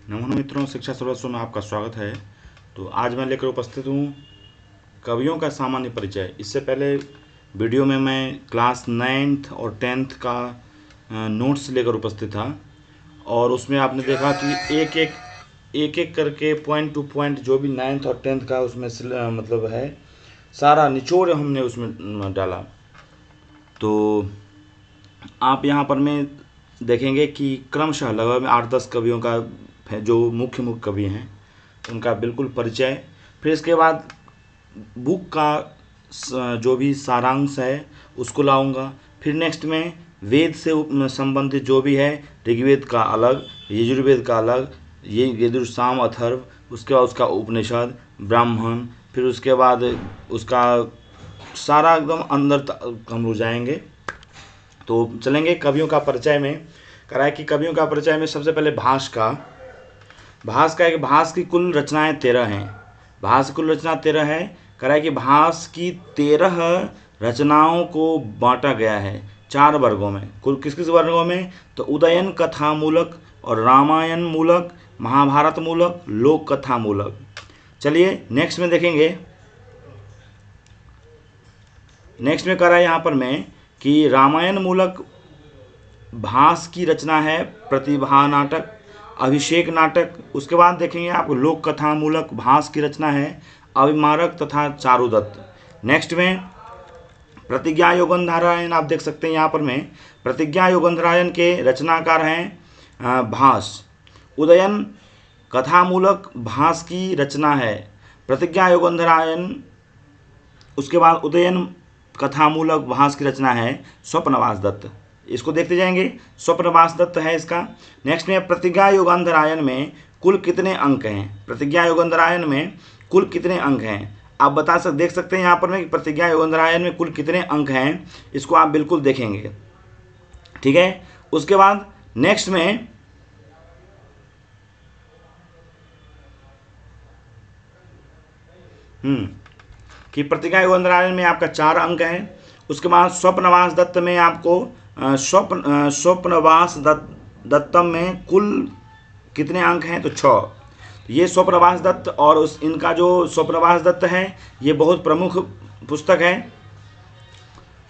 नमो मित्रों, शिक्षा सर्वस्व में आपका स्वागत है। तो आज मैं लेकर उपस्थित हूँ कवियों का सामान्य परिचय। इससे पहले वीडियो में मैं क्लास 9th और 10th का नोट्स लेकर उपस्थित था और उसमें आपने देखा कि एक एक करके पॉइंट टू पॉइंट जो भी 9th और 10th का उसमें मतलब है, सारा निचोड़ हमने उसमें डाला। तो आप यहाँ पर में देखेंगे कि क्रमशः लगभग 8-10 कवियों का है, जो मुख्य कवि हैं उनका बिल्कुल परिचय। फिर इसके बाद बुक का जो भी सारांश है उसको लाऊंगा। फिर नेक्स्ट में वेद से संबंधित जो भी है, ऋग्वेद का अलग, यजुर्वेद का अलग, ये यजुर साम अथर्व, उसके बाद उसका उपनिषद, ब्राह्मण, फिर उसके बाद उसका सारा एकदम अंदर हम लोग जाएंगे। तो चलेंगे कवियों का परिचय में। कराए कि कवियों का परिचय में सबसे पहले भास की कुल रचनाएं 13 हैं। भास की कुल रचना 13 है। कराए कि भास की 13 रचनाओं को बांटा गया है 4 वर्गों में। कुल किस किस वर्गों में? तो उदयन कथा मूलक और रामायण मूलक, महाभारत मूलक, लोक कथा मूलक। चलिए नेक्स्ट में देखेंगे। नेक्स्ट में करा यहाँ पर मैं कि रामायण मूलक भास की रचना है प्रतिभा नाटक, अभिषेक नाटक। उसके बाद देखेंगे आप लोक कथा मूलक भास की रचना है अभिमारक तथा चारुदत्त। नेक्स्ट में प्रतिज्ञा योगंधरायण, आप देख सकते हैं यहाँ पर में प्रतिज्ञा योगंधरायण के रचनाकार हैं भास। उदयन कथामूलक भास की रचना है प्रतिज्ञा योगंधरायण। उसके बाद उदयन कथामूलक भास की रचना है स्वप्नवास दत्त। इसको देखते जाएंगे, स्वप्नवास दत्त है इसका। नेक्स्ट में प्रतिज्ञा योगांधरायण में कुल कितने अंक हैं? प्रतिज्ञा योगांधरायण में कुल कितने अंक हैं आप देख सकते हैं यहाँ पर में कि प्रतिज्ञा योगांधरायण में कुल कितने अंक हैं, इसको आप बिल्कुल देखेंगे। ठीक है। उसके बाद नेक्स्ट में कि प्रतिज्ञा योगंधरायण में आपका 4 अंक है। उसके बाद स्वप्नवास दत्त में आपको स्वप्नवास दत्तम में कुल कितने अंक हैं? तो 6। ये स्वप्नवास दत्त और इनका जो स्वप्नवास दत्त है ये बहुत प्रमुख पुस्तक है,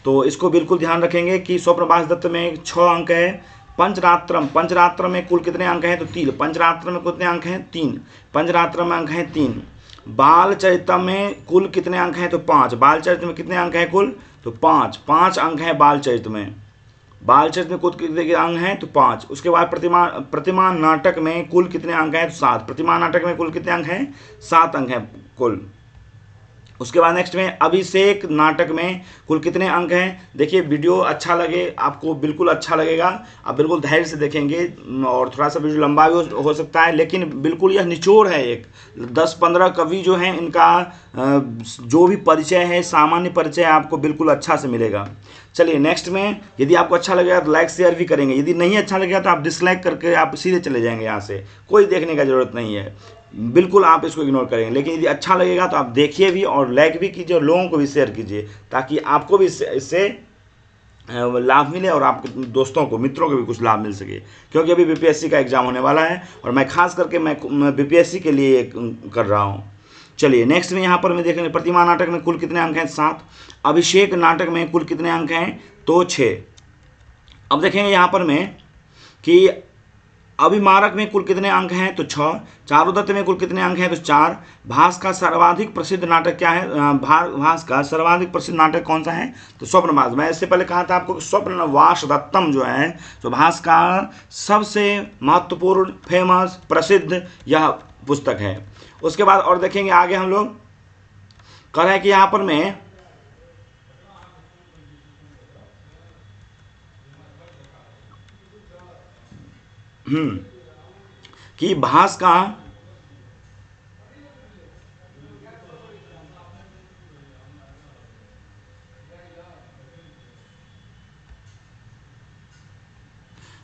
तो इसको बिल्कुल ध्यान रखेंगे कि स्वप्नवास दत्त में 6 अंक है। पंचरात्र में कुल कितने अंक हैं? तो 3। पंचरात्र में कितने अंक हैं? 3। पंचरात्र में अंक हैं 3। बाल चरित्र में कुल कितने अंक हैं? तो 5। बाल चरित्र में कितने अंक हैं कुल? तो 5 अंक हैं बाल चरित्र में। बाल चरित्र में कुल कितने अंक हैं? तो 5। उसके बाद प्रतिमा नाटक में कुल कितने अंक हैं? तो 7। प्रतिमा नाटक में कुल कितने अंक हैं? 7 अंक हैं कुल। उसके बाद नेक्स्ट में अभिषेक नाटक में कुल कितने अंक हैं? देखिए, वीडियो अच्छा लगे आपको, बिल्कुल अच्छा लगेगा, आप बिल्कुल धैर्य से देखेंगे और थोड़ा सा वीडियो लंबा भी हो सकता है, लेकिन बिल्कुल यह निचोड़ है। एक 10-15 कवि जो हैं इनका जो भी परिचय है, सामान्य परिचय आपको बिल्कुल अच्छा से मिलेगा। चलिए नेक्स्ट में, यदि आपको अच्छा लगेगा तो लाइक शेयर भी करेंगे, यदि नहीं अच्छा लगेगा तो आप डिसलाइक करके आप सीधे चले जाएंगे, यहाँ से कोई देखने का जरूरत नहीं है, बिल्कुल आप इसको इग्नोर करेंगे। लेकिन यदि अच्छा लगेगा तो आप देखिए भी और लाइक भी कीजिए और लोगों को भी शेयर कीजिए, ताकि आपको भी इससे लाभ मिले और आपके दोस्तों को, मित्रों को भी कुछ लाभ मिल सके। क्योंकि अभी बीपीएससी का एग्जाम होने वाला है और मैं खास करके मैं बीपीएससी के लिए कर रहा हूँ। चलिए नेक्स्ट में यहाँ पर मैं देखेंगे प्रतिमा नाटक में कुल कितने अंक हैं? 7। अभिषेक नाटक में कुल कितने अंक हैं? तो 6। अब देखेंगे यहाँ पर मैं कि अभिमारक में कुल कितने अंक हैं? तो 6। चारुदत्त में कुल कितने अंक हैं? तो 4। भास का सर्वाधिक प्रसिद्ध नाटक क्या है? भास का सर्वाधिक प्रसिद्ध नाटक कौन सा है? तो स्वप्नवास। मैं इससे पहले कहा था आपको कि स्वप्नवास दत्तम जो है, तो भास का सबसे महत्वपूर्ण, फेमस, प्रसिद्ध यह पुस्तक है। उसके बाद और देखेंगे आगे हम लोग, कह रहे हैं कि यहाँ पर मैं कि भास का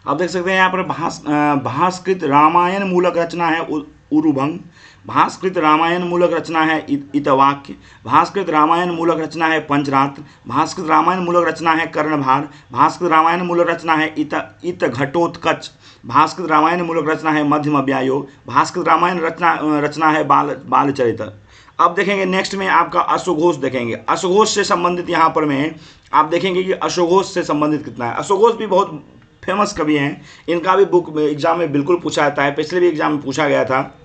आप देख सकते हैं यहाँ पर भास्कृत रामायण मूलक रचना है उरुभंग। भास्कृत रामायण मूलक रचना है इतवाक्य। भास्कृत रामायण मूलक रचना है पंचरात्र। भास्कृत रामायण मूलक रचना है कर्णभार। भास्कृत रामायण मूलक रचना है इत घटोत्कच। भास्कृत रामायण मूलक रचना है मध्यम व्यायोग। भास्कृत रामायण रचना है बालचरित। अब देखेंगे नेक्स्ट में आपका अश्वघोष देखेंगे। अश्वघोष से संबंधित यहाँ पर में आप देखेंगे कि अश्वघोष से संबंधित कितना है। अश्वघोष भी बहुत फेमस कवि हैं, इनका भी बुक एग्जाम में बिल्कुल पूछा जाता है, पिछले भी एग्जाम में पूछा गया था।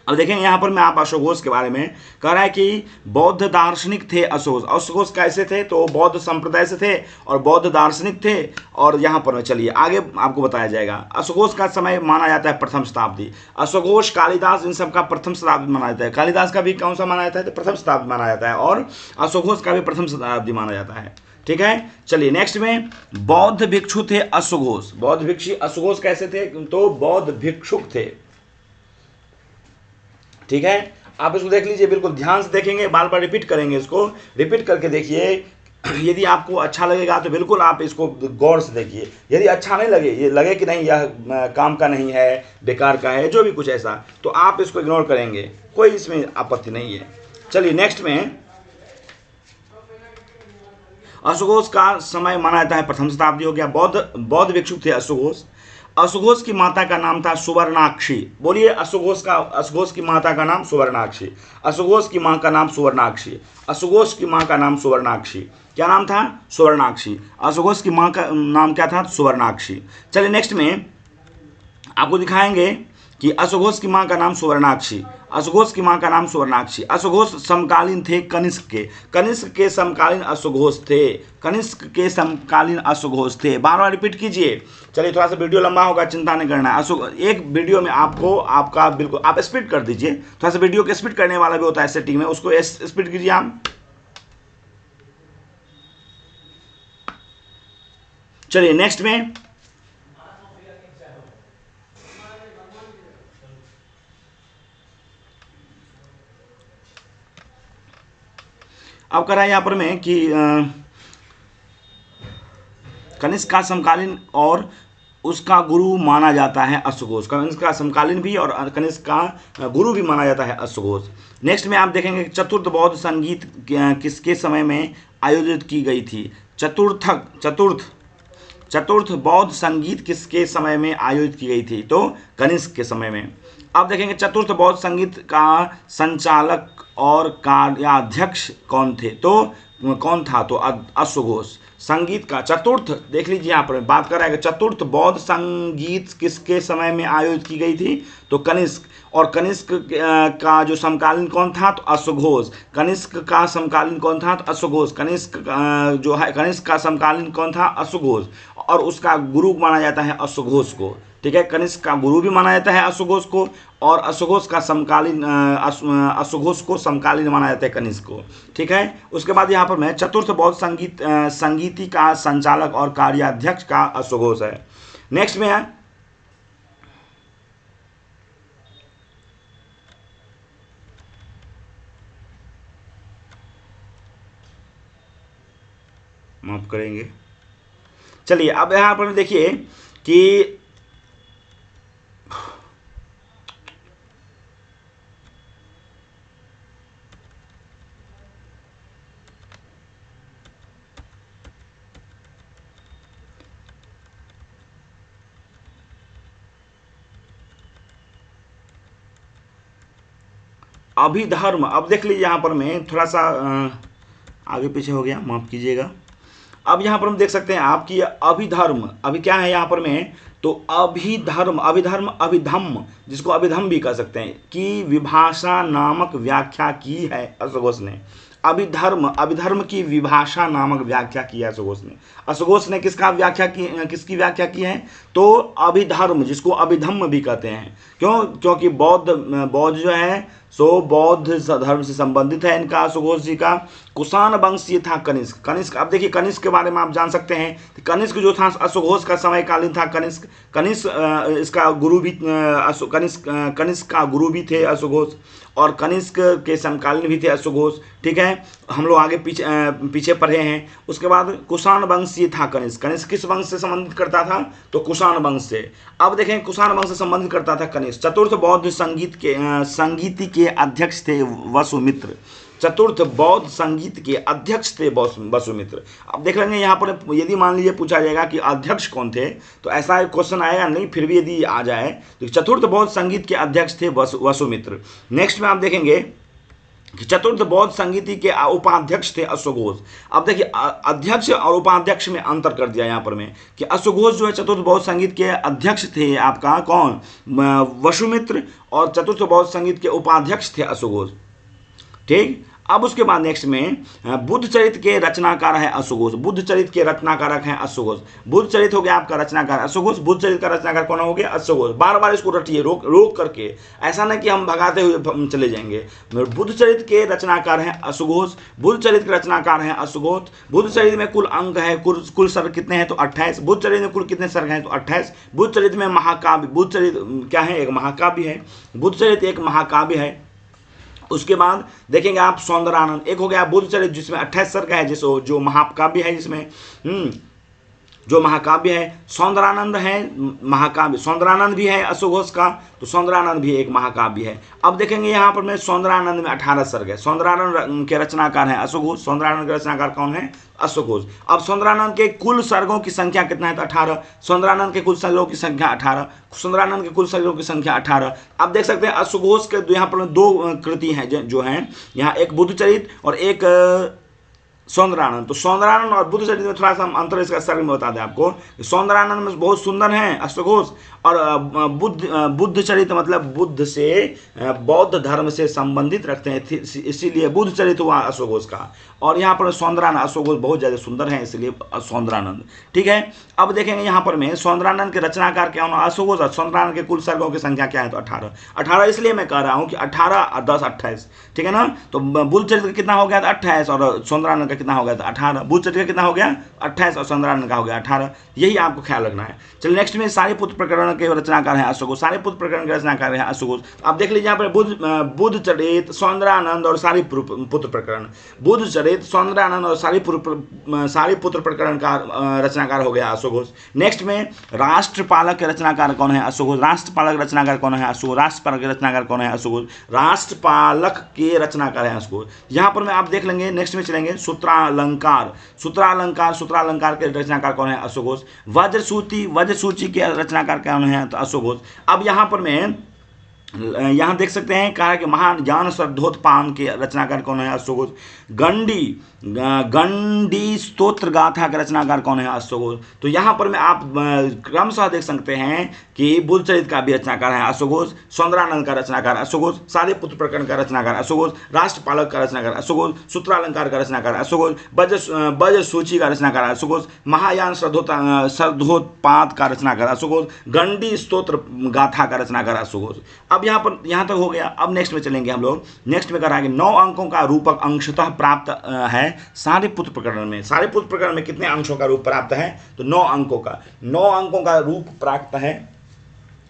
अब देखेंगे यहाँ पर मैं आप अश्वघोष के बारे में कह रहा है कि बौद्ध दार्शनिक थे अश्वघोष। अश्वघोष कैसे थे, तो बौद्ध संप्रदाय से थे और बौद्ध दार्शनिक थे। और यहाँ पर चलिए आगे आपको बताया जाएगा। अश्वघोष का समय माना जाता है प्रथम शताब्दी। अश्वघोष, कालिदास, इन सब का प्रथम शताब्दी माना जाता है। कालिदास का भी कौन सा माना जाता है, तो प्रथम शताब्दी माना जाता है, और अश्वघोष का भी प्रथम शताब्दी माना जाता है। ठीक है, चलिए नेक्स्ट में बौद्ध भिक्षु थे अश्वघोष। बौद्ध भिक्षु अश्वघोष कैसे थे, तो बौद्ध भिक्षुक थे। ठीक है, आप इसको देख लीजिए, बिल्कुल ध्यान से देखेंगे, बार बार रिपीट करेंगे, इसको रिपीट करके देखिए। यदि आपको अच्छा लगेगा तो बिल्कुल आप इसको गौर से देखिए। यदि अच्छा नहीं लगे, ये लगे कि नहीं यह काम का नहीं है, बेकार का है, जो भी कुछ ऐसा, तो आप इसको इग्नोर करेंगे, कोई इसमें आपत्ति नहीं है। चलिए नेक्स्ट में अश्वघोष का समय माना जाता है प्रथम शताब्दी हो गया। बौद्ध भिक्षुक थे अश्वघोष। अश्वघोष की माता का नाम था सुवर्णाक्षी। बोलिए, अश्वघोष की माता का नाम सुवर्णाक्षी। अश्वघोष की माँ का नाम सुवर्णाक्षी। अश्वघोष की माँ का नाम सुवर्णाक्षी। क्या नाम था, सुवर्णाक्षी। अश्वघोष की माँ का नाम क्या था, सुवर्णाक्षी। चलिए नेक्स्ट में आपको दिखाएंगे कि अश्वघोष की माँ का नाम सुवर्णाक्षी। अश्वघोष की माँ का नाम सुवर्णाक्षी। अश्वघोष समकालीन थे कनिष्क के। कनिष्क के समकालीन अश्वघोष थे। कनिष्क के समकालीन अश्वघोष थे। बार बार रिपीट कीजिए। चलिए थोड़ा सा वीडियो लंबा होगा, चिंता नहीं करना है। एक वीडियो में आपको आपका बिल्कुल आप स्पीड कर दीजिए, थोड़ा सा वीडियो को स्पीड करने वाला भी होता है सेटिंग में, उसको स्पीड कीजिए आप। चलिए नेक्स्ट में अब करा यहाँ पर मैं कि कनिष्क का समकालीन और उसका गुरु माना जाता है अश्वघोष। कनिष्क का समकालीन भी और कनिष्क का गुरु भी माना जाता है अश्वघोष। नेक्स्ट में आप देखेंगे चतुर्थ बौद्ध संगीत किसके समय में आयोजित की गई थी। चतुर्थ बौद्ध संगीत किसके समय में आयोजित की गई थी, तो कनिष्क के समय में। अब देखेंगे चतुर्थ बौद्ध संगीत का संचालक और कार्याध्यक्ष कौन थे, तो कौन था, तो अश्वघोष। संगीत का चतुर्थ देख लीजिए, यहाँ पर बात कर रहा है कि चतुर्थ बौद्ध संगीत किसके समय में आयोजित की गई थी, तो कनिष्क। और कनिष्क का जो समकालीन कौन था, तो अश्वघोष। कनिष्क का समकालीन कौन था, तो अश्वघोष। कनिष्क जो है कनिष्क का समकालीन कौन था, अश्वघोष। और उसका गुरु माना जाता है अश्वघोष को। ठीक है, कनिष्क का गुरु भी माना जाता है अश्वघोष को, और अश्वघोष का समकालीन अश्वघोष को समकालीन माना जाता है कनिष्क को। ठीक है, उसके बाद यहाँ पर मैं चतुर्थ बौद्ध संगीति का संचालक और कार्याध्यक्ष का अश्वघोष है। नेक्स्ट में है माफ करेंगे। चलिए अब यहाँ पर देखिए कि अभिधर्म, अब देख लीजिए यहाँ पर मैं थोड़ा सा आगे पीछे हो गया, माफ कीजिएगा। अब यहाँ पर हम देख सकते हैं आपकी अभिधर्म, अभी क्या है यहाँ पर में, तो अभिधर्म अभिधम्म, जिसको अभिधम्म भी कह सकते हैं, कि विभाषा नामक व्याख्या की है अश्वघोष ने। अभिधर्म की विभाषा नामक व्याख्या की है अश्वघोष ने। अश्वघोष ने किसकी व्याख्या की है, तो अभिधर्म, जिसको अभिधम्म भी कहते हैं। क्यों, क्योंकि बौद्ध जो है सो बौद्ध धर्म से संबंधित है इनका अश्वघोष जी का। कुषाण वंशीय था कनिष्क। कनिष्क, अब देखिए कनिष्क के बारे में आप जान सकते हैं कि कनिष्क जो था अश्वघोष का समयकालीन था। कनिष्क कनिष्क इसका गुरु भी कनिष्क का गुरु भी थे अश्वघोष, और कनिष्क के समकालीन भी थे अश्वघोष। ठीक है, हम लोग आगे पीछे पढ़े हैं। उसके बाद कुषाण वंशीय था कनिष्क। कनिष्क किस वंश से संबंधित करता था? तो कुषाण वंश से। अब देखें कुषाण वंश से संबंधित करता था कनिष्क। चतुर्थ बौद्ध संगीति के अध्यक्ष थे वसुमित्र। चतुर्थ बौद्ध संगीत के अध्यक्ष थे वसुमित्र। अब देख लेंगे यहाँ पर, यदि मान लीजिए पूछा जाएगा कि अध्यक्ष कौन थे, तो ऐसा एक क्वेश्चन आएगा नहीं, फिर भी यदि आ जाए तो चतुर्थ बौद्ध संगीत के अध्यक्ष थे वसुमित्र। नेक्स्ट में आप देखेंगे कि चतुर्थ बौद्ध संगीति के उपाध्यक्ष थे अश्वघोष। अब देखिए अध्यक्ष और उपाध्यक्ष में अंतर कर दिया यहाँ पर में कि अश्वघोष जो है चतुर्थ बौद्ध संगीत के अध्यक्ष थे आपका कौन? वसुमित्र। और चतुर्थ बौद्ध संगीत के उपाध्यक्ष थे अश्वघोष। ठीक, अब उसके बाद नेक्स्ट में बुद्ध चरित्र के रचनाकार है अश्वघोष। बुद्ध चरित्र के रचनाकारक हैं अश्वघोष। बुद्ध चरित्र हो गया आपका रचनाकार अश्वघोष। बुद्ध चरित्र का रचनाकार कौन हो गया? अश्वघोष। बार बार इसको रटिए, रोक करके, ऐसा नहीं कि हम भगाते हुए चले जाएंगे। बुद्ध चरित्र के रचनाकार हैं अश्वघोष। बुद्ध चरित्र के रचनाकार हैं अश्वघोष। बुद्ध चरित्र में कुल अंक है, कुल सर्ग कितने हैं? तो 28। बुद्ध चरित्र में कुल कितने सर्ग हैं? तो 28। बुद्ध चरित्र में महाकाव्य, बुद्ध चरित्र क्या है? एक महाकाव्य है। बुद्ध चरित्र एक महाकाव्य है। उसके बाद देखेंगे आप सौंदरानंद, एक हो गया बुद्ध चरित्र जिसमें 28 सर्ग है, जो महाकाव्य है, जिसमें जो महाकाव्य है। सौंदरानंद है महाकाव्य, सौंदरानंद भी है अश्वघोष का, तो सौंदरानंद भी एक महाकाव्य है। अब देखेंगे यहाँ पर में सौंदरानंद में 18 सर्ग है। सौंदरानंद के रचनाकार हैं अश्वघोष। सौंदरानंद के रचनाकार कौन है? अश्वघोष। अब सौंदरानंद के कुल सर्गों की संख्या कितना है? तो 18। सौंदरानंद के कुल सर्गों की संख्या 18। सौंदरानंद के कुल सर्गों की संख्या 18। अब देख सकते हैं अश्वघोष के यहाँ पर दो कृति हैं जो हैं यहाँ, एक बुद्ध चरित्र और एक सौंदरानंद। तो सौंदरानंद और बुद्ध चरित्र में थोड़ा सा अंतर इसका सर्ग में बता दें आपको। सौंदरानंद में बहुत सुंदर है अश्वघोष, और बुद्ध चरित्र मतलब बुद्ध से बौद्ध धर्म से संबंधित रखते हैं, इसीलिए बुद्ध चरित्र हुआ अश्वघोष का। और यहाँ पर सौंदरानंद, अश्वघोष बहुत ज़्यादा सुंदर है इसलिए सौंदरानंद। ठीक है, अब देखेंगे यहाँ पर में सौंदरानंद के रचनाकार क्या होना? अश्वघोष। और सौंदरानंद के कुल सर्गों की संख्या क्या है? तो 18। 18 इसलिए मैं कह रहा हूँ कि 18 और 10 28। ठीक है ना? तो बुद्ध चरित्र कितना हो गया? 28, और सौंदरानंद का कितना हो गया? 18। बुद्ध चरित्र का कितना हो गया? 28, और सौंदरानंद का हो गया 18। यही आपको ख्याल रखना है। चलिए नेक्स्ट में सारीपुत्र प्रकरण के रचनाकार हैं अश्वघोष। सारीपुत्र प्रकरण के रचनाकार हैं अश्वघोष। आप देख लीजिए यहाँ पर बुद्ध चरित्र, सौंदरानंद और सारीपुत्र प्रकरण। बुद्ध चरित्र, सौंदरानंद और सारीपुत्र प्रकरण का रचनाकार हो गया अश्वघोष। नेक्स्ट में राष्ट्रपालक के रचनाकार कौन है? अश्वघोष। राष्ट्रपालक रचनाकार कौन है? अश्वघोष। राष्ट्रपालक के रचनाकार कौन है? अश्वघोष। राष्ट्रपालक के रचनाकार है अश्वघोष। यहाँ पर मैं आप देख लेंगे, नेक्स्ट में चलेंगे सूत्रालंकार। सूत्रालंकार के रचनाकार कौन है? अश्वघोष। वज्रसूची के रचनाकार कौन है? तो अश्वघोष। अब यहाँ पर मैं यहाँ देख सकते हैं कहा कि महान ज्ञान श्रद्धोत्पान के रचनाकार कौन है? अश्वघोष। गंडी स्तोत्र गाथा के रचनाकार कौन है? अश्वघोष। तो यहाँ पर में आप क्रमशः देख सकते हैं कि बुद्ध चरित्र का भी रचनाकार है अश्वघोष। सौंदरानंद का रचनाकार अश्वघोष। सारीपुत्र प्रकरण का रचनाकार अश्वघोष। राष्ट्रपालक का रचनाकार अश्वघोष। सूत्रालंकार का रचनाकार अश्वघोष। वज्र सूची का रचनाकार अश्वघोष। महायान श्रद्धोत्पाद का रचनाकार अश्वघोष। गंडी स्तोत्र गाथा का रचनाकार अश्वघोष। अब यहाँ तक हो गया। अब नेक्स्ट में चलेंगे हम लोग। नेक्स्ट में कह रहा है कि 9 अंकों का रूपक अंशतः प्राप्त है सारीपुत्र प्रकरण में। सारीपुत्र प्रकरण में कितने अंशों का रूप प्राप्त है? तो 9 अंकों का। 9 अंकों का रूप प्राप्त है।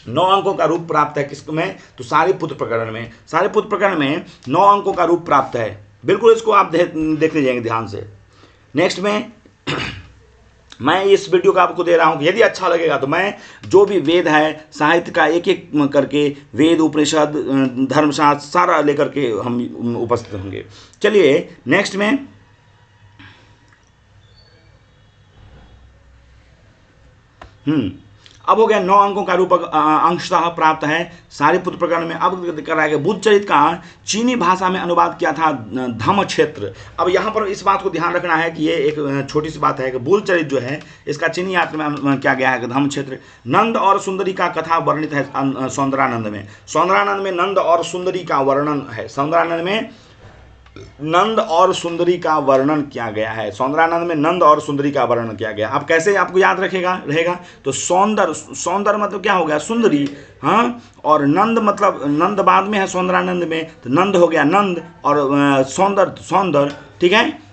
9 अंकों का रूप प्राप्त है किसमें? तो सारीपुत्र प्रकरण में। सारीपुत्र प्रकरण में 9 अंकों का रूप प्राप्त है। बिल्कुल इसको आप देख लीजिएंगे ध्यान से। नेक्स्ट में मैं इस वीडियो का आपको दे रहा हूं कि यदि अच्छा लगेगा तो मैं जो भी वेद है, साहित्य का एक एक करके, वेद, उपनिषद, धर्मशास्त्र सारा लेकर के हम उपस्थित होंगे। चलिए नेक्स्ट में अब हो गया 9 अंकों का रूपक अंशतः प्राप्त है सारीपुत्र प्रकरण में। अब कर रहा है कि बुद्ध चरित्र का चीनी भाषा में अनुवाद किया था धम्म क्षेत्र। अब यहाँ पर इस बात को ध्यान रखना है कि ये एक छोटी सी बात है कि बुद्ध चरित्र जो है इसका चीनी यात्रा में क्या गया है धम्म क्षेत्र। नंद और सुंदरी का कथा वर्णित है सौंदरानंद में। सौंदरानंद में नंद और सुंदरी का वर्णन है। सौंदरानंद में नंद और सुंदरी का वर्णन किया गया है। सौंदर्यानंद में नंद और सुंदरी का वर्णन किया गया। अब कैसे आपको याद रखेगा रहेगा, तो सौंदर्य, सौंदर्य मतलब क्या हो गया, सुंदरी, हाँ, और नंद मतलब नंद बाद में है सौंदर्यानंद में, तो नंद हो गया नंद, और सौंदर्य सौंदर्य, ठीक है,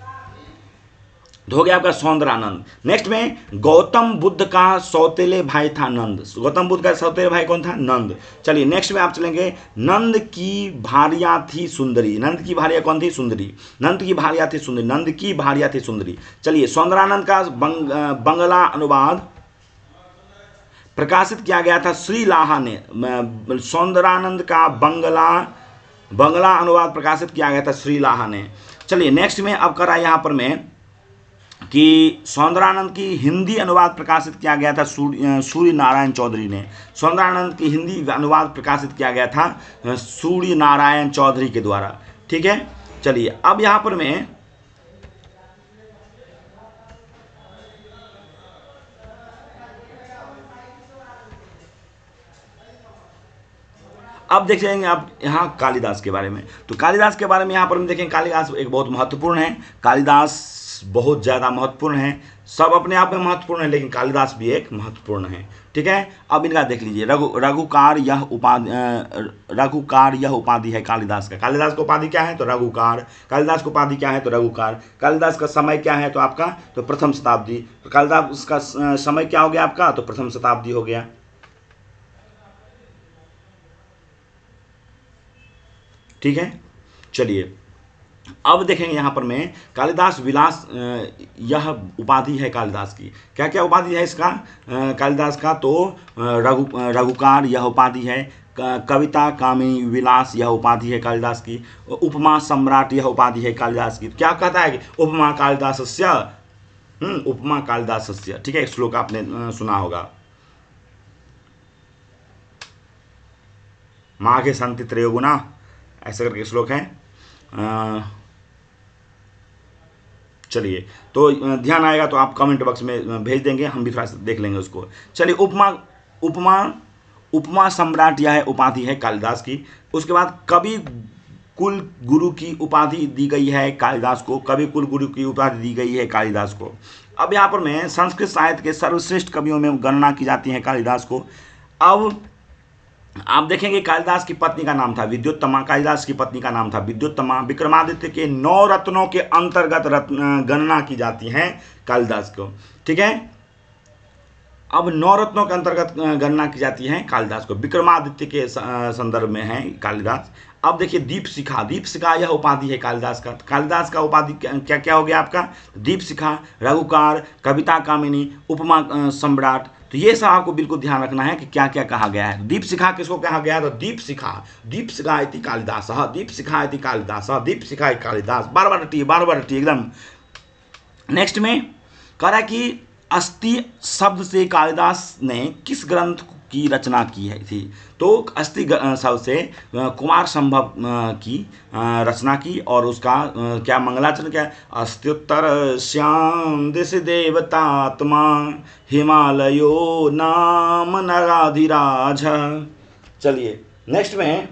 तो हो गया आपका सौंदर्यानंद। नेक्स्ट में गौतम बुद्ध का सौतेले भाई था नंद। गौतम बुद्ध का सौतेले भाई कौन था, नंद। चलिए नेक्स्ट में आप चलेंगे, नंद की भार्या थी सुंदरी। नंद की भार्या कौन थी, सुंदरी। नंद की भार्या थी सुंदरी, नंद की भार्या थी सुंदरी। चलिए सौंदर्यानंद का बंगला अनुवाद प्रकाशित किया गया था श्री लाहा ने। सौंदर्यानंद का बंगला अनुवाद प्रकाशित किया गया था श्री लाहा ने। चलिए नेक्स्ट में अब करा यहाँ पर मैं कि सौंदर्यानंद की हिंदी अनुवाद प्रकाशित किया गया था सूर्य नारायण चौधरी ने। सौंदर्यानंद की हिंदी अनुवाद प्रकाशित किया गया था सूर्य नारायण चौधरी के द्वारा, ठीक है। चलिए अब यहां पर मैं अब देख जाएंगे आप यहाँ कालिदास के बारे में। तो कालिदास के बारे में यहाँ पर हम देखेंगे, कालिदास एक बहुत महत्वपूर्ण है। कालिदास बहुत ज़्यादा महत्वपूर्ण है, सब अपने आप में महत्वपूर्ण है, लेकिन कालिदास भी एक महत्वपूर्ण है, ठीक है। अब इनका देख लीजिए, रघुकार यह उपाधि है कालिदास का। कालिदास का उपाधि क्या है, तो रघुकार। कालिदास का उपाधि क्या है, तो रघुकार। कालिदास का समय क्या है, तो आपका तो प्रथम शताब्दी। तो कालिदास का समय क्या हो गया आपका, तो प्रथम शताब्दी हो गया, ठीक है। चलिए अब देखेंगे यहाँ पर मैं कालिदास विलास, यह उपाधि है कालिदास की। क्या क्या उपाधि है इसका, कालिदास का, तो रघुकार यह उपाधि है। कविता कामिनी विलास यह उपाधि है कालिदास की। उपमा सम्राट यह उपाधि है कालिदास की। क्या कहता है कि उपमा कालिदासस्य, उपमा कालिदासस्य, ठीक है। श्लोक आपने सुना होगा, माघे संति त्रयोगुणा, ऐसा करके श्लोक है। चलिए तो ध्यान आएगा तो आप कमेंट बॉक्स में भेज देंगे, हम भी थोड़ा सा देख लेंगे उसको। चलिए उपमा सम्राट यह उपाधि है कालिदास की। उसके बाद कवि कुल गुरु की उपाधि दी गई है कालिदास को। कवि कुल गुरु की उपाधि दी गई है कालिदास को। अब यहाँ पर मैं संस्कृत साहित्य के सर्वश्रेष्ठ कवियों में गणना की जाती है कालिदास को। अब आप देखेंगे कालिदास की पत्नी का नाम था विद्युत्तमा। कालिदास की पत्नी का नाम था विद्युत्तमा। विक्रमादित्य के 9 रत्नों के अंतर्गत गणना की जाती है कालिदास को, ठीक है। अब 9 रत्नों के अंतर्गत गणना की जाती है कालिदास को, विक्रमादित्य के संदर्भ में है कालिदास। अब देखिए दीपशिखा, दीपशिखा यह उपाधि है कालिदास का। कालिदास का उपाधि क्या क्या हो गया आपका, दीपशिखा, रघुकार, कविता कामिनी, उपमा सम्राट। तो ये सब आपको बिल्कुल ध्यान रखना है कि क्या क्या कहा गया है। दीपशिखा किसको कहा गया है, तो दीपशिखा इति कालिदास, दीपशिखा इति कालिदास, दीपशिखा इति कालिदास। बार बार रटिए एकदम। नेक्स्ट में कह रहा है कि अस्थि शब्द से कालिदास ने किस ग्रंथ की रचना की है थी, तो अस्थि शब्द से कुमार संभव की रचना की। और उसका क्या मंगलाचरण क्या है, अस्त्युत्तर श्याम दिश देवतात्मा हिमालयो नाम नराधिराज। चलिए नेक्स्ट में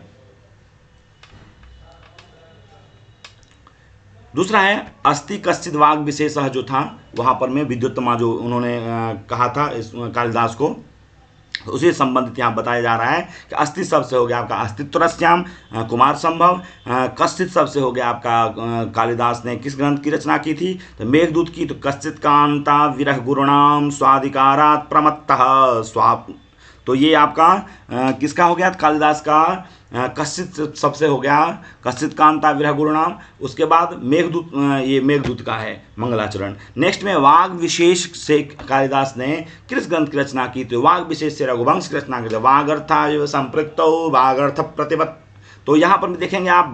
दूसरा है अस्थि कश्चित वाग विशेष जो था, वहां पर में विद्युत्तमा जो उन्होंने कहा था इस कालिदास को, तो उसी संबंधित यहाँ बताया जा रहा है कि अस्थि शब्द से हो गया आपका अस्तित्वरस्याम कुमार संभव। कश्चित शब्द से हो गया आपका कालिदास ने किस ग्रंथ की रचना की थी, तो मेघदूत की। तो कश्चित कांता विरह गुरुणाम स्वाधिकारात् प्रमत्तः स्वाप, तो ये आपका किसका हो गया, कालिदास का कश्चित सबसे हो गया कश्चित कांता विरह गुरुणाम। उसके बाद मेघदूत, ये मेघदूत का है मंगलाचरण। नेक्स्ट में वाग विशेष से कालिदास ने किस ग्रंथ की रचना की, तो वाग विशेष से रघुवंश की रचना की। वागर्था संपृक्त वागर्थ प्रतिपत्, तो यहाँ पर देखेंगे आप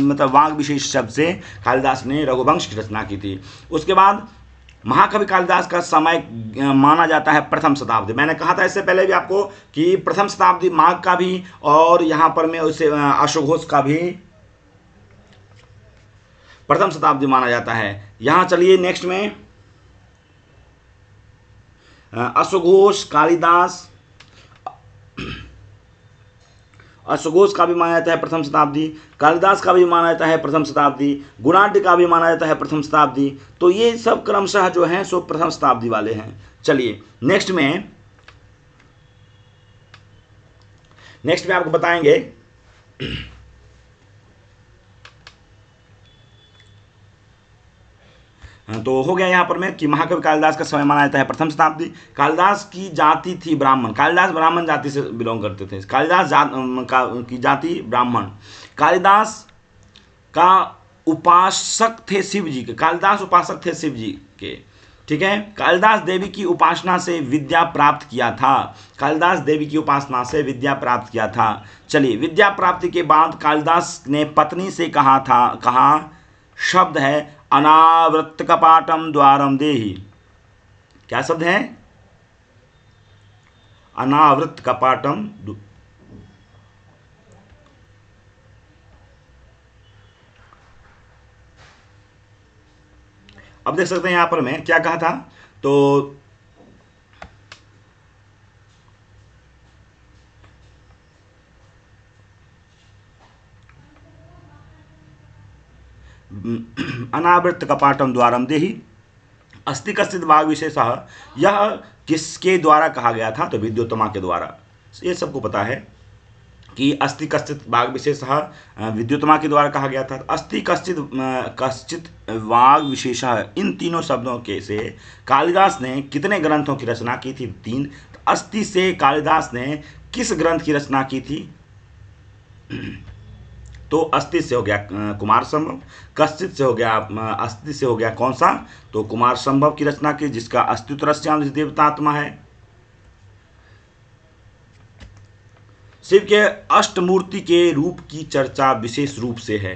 मतलब वाग विशेष शब्द से कालिदास ने रघुवंश की रचना की थी। उसके बाद महाकवि कालिदास का समय माना जाता है प्रथम शताब्दी। मैंने कहा था इससे पहले भी आपको कि प्रथम शताब्दी माघ का भी, और यहाँ पर मैं उसे अश्वघोष का भी प्रथम शताब्दी माना जाता है। यहाँ चलिए नेक्स्ट में अश्वघोष, कालिदास अश्वघोष का भी माना जाता है प्रथम शताब्दी, कालिदास का भी माना जाता है प्रथम शताब्दी, गुणाढ्य का भी माना जाता है प्रथम शताब्दी। तो ये सब क्रमशः जो हैं सो प्रथम शताब्दी वाले हैं। चलिए नेक्स्ट में आपको बताएंगे तो हो गया यहाँ पर में कि महाकवि कालिदास का समय माना जाता है प्रथम शताब्दी। कालिदास की जाति थी ब्राह्मण, कालिदास ब्राह्मण जाति से बिलोंग करते थे। कालिदास की जाति ब्राह्मण। कालिदास का उपासक थे शिव जी के, कालिदास उपासक थे शिव जी के, ठीक है। कालिदास देवी की उपासना से विद्या प्राप्त किया था, कालिदास देवी की उपासना से विद्या प्राप्त किया था। चलिए विद्या प्राप्ति के बाद कालिदास ने पत्नी से कहा शब्द है अनावृत कपाटम द्वारम देहि। क्या शब्द है? अनावृत कपाटम। अब देख सकते हैं यहां पर मैं क्या कहा था, तो अनावृत कपाटम द्वारम देहि अस्ति कश्चित वाग विशेषः। यह किसके द्वारा कहा गया था? तो विद्योत्तमा के द्वारा। ये सबको पता है कि अस्ति कश्चित वाग विशेषः विद्योत्तमा के द्वारा कहा गया था। अस्ति कश्चित वाग विशेषः, इन तीनों शब्दों के से कालिदास ने कितने ग्रंथों की रचना की थी? 3। अस्ति से कालिदास ने किस ग्रंथ की रचना की थी? तो अस्ति से हो गया कुमार संभव, कश्चित से हो गया अस्ति से हो गया कौन सा? तो कुमार संभव की रचना की, जिसका अस्त्युत्तरस्याम देवतात्मा है। शिव के अष्टमूर्ति के रूप की चर्चा विशेष रूप से है,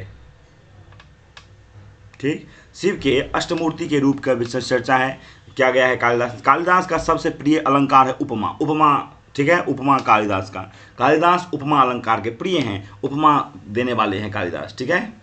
ठीक। शिव के अष्टमूर्ति के रूप का विशेष चर्चा है, क्या गया है कालिदास का सबसे प्रिय अलंकार है उपमा, ठीक है। उपमा कालिदास उपमा अलंकार के प्रिय हैं, उपमा देने वाले हैं कालिदास, ठीक है।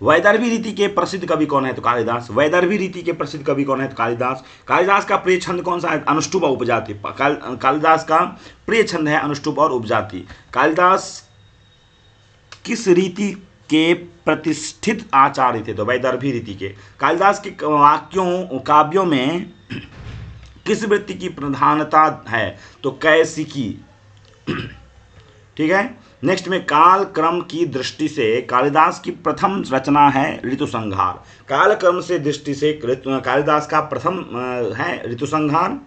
वैदर्भी रीति के प्रसिद्ध कवि कौन है? तो कालिदास। वैदर्भी रीति के प्रसिद्ध कवि कौन है? तो कालिदास। कालिदास का प्रिय छंद कौन सा है? अनुष्टुप और उपजाति। कालिदास का प्रिय छंद है अनुष्टुप और उपजाति। कालिदास किस रीति के प्रतिष्ठित आचार्य थे? तो वैदर्भी रीति के। कालिदास के काव्यों में किस वृत्ति की प्रधानता है? तो कैसिकी, ठीक है। नेक्स्ट में काल क्रम की दृष्टि से कालिदास की प्रथम रचना है ऋतुसंहार। काल क्रम से दृष्टि से कालिदास का प्रथम है ऋतुसंहार।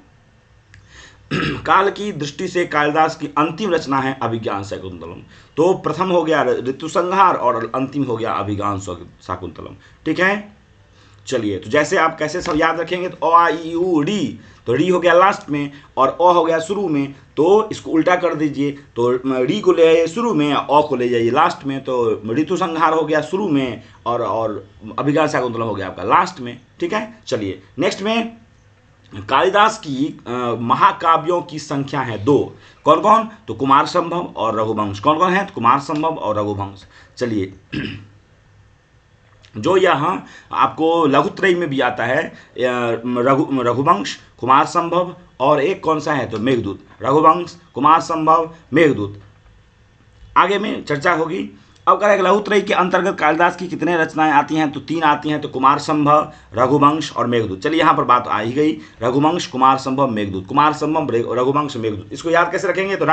काल की दृष्टि से कालिदास की अंतिम रचना है अभिज्ञान शाकुंतलम। तो प्रथम हो गया ऋतुसंहार और अंतिम हो गया अभिज्ञान शाकुंतलम, ठीक है। चलिए तो जैसे आप कैसे सब याद रखेंगे, तो अ आ इ उ री, तो री हो गया लास्ट में और अ हो गया शुरू में, तो इसको उल्टा कर दीजिए, तो री को ले आइए शुरू में, अ को ले जाइए लास्ट में, तो ऋतुसंहार हो गया शुरू में और अभिज्ञान शाकुंतलम हो गया आपका लास्ट में, ठीक है। चलिए नेक्स्ट में कालिदास की महाकाव्यों की संख्या है 2। कौन कौन? तो कुमार संभव और रघुवंश। कौन कौन है? तो कुमार संभव और रघुवंश। चलिए जो यहाँ आपको लघुत्रयी में भी आता है, रघुवंश, कुमार संभव और एक कौन सा है? तो मेघदूत। रघुवंश, कुमार संभव, मेघदूत, आगे में चर्चा होगी। अब करें लघुत्रयी के अंतर्गत कालिदास की कितने रचनाएं आती हैं? तो 3 आती हैं, तो कुमार संभव, रघुवंश और मेघदूत। चलिए यहाँ पर बात आ ही गई, रघुवंश, कुमार संभव, मेघदूत। कुमार संभव, रघुवंश, मेघदूत, इसको याद कैसे रखेंगे? तो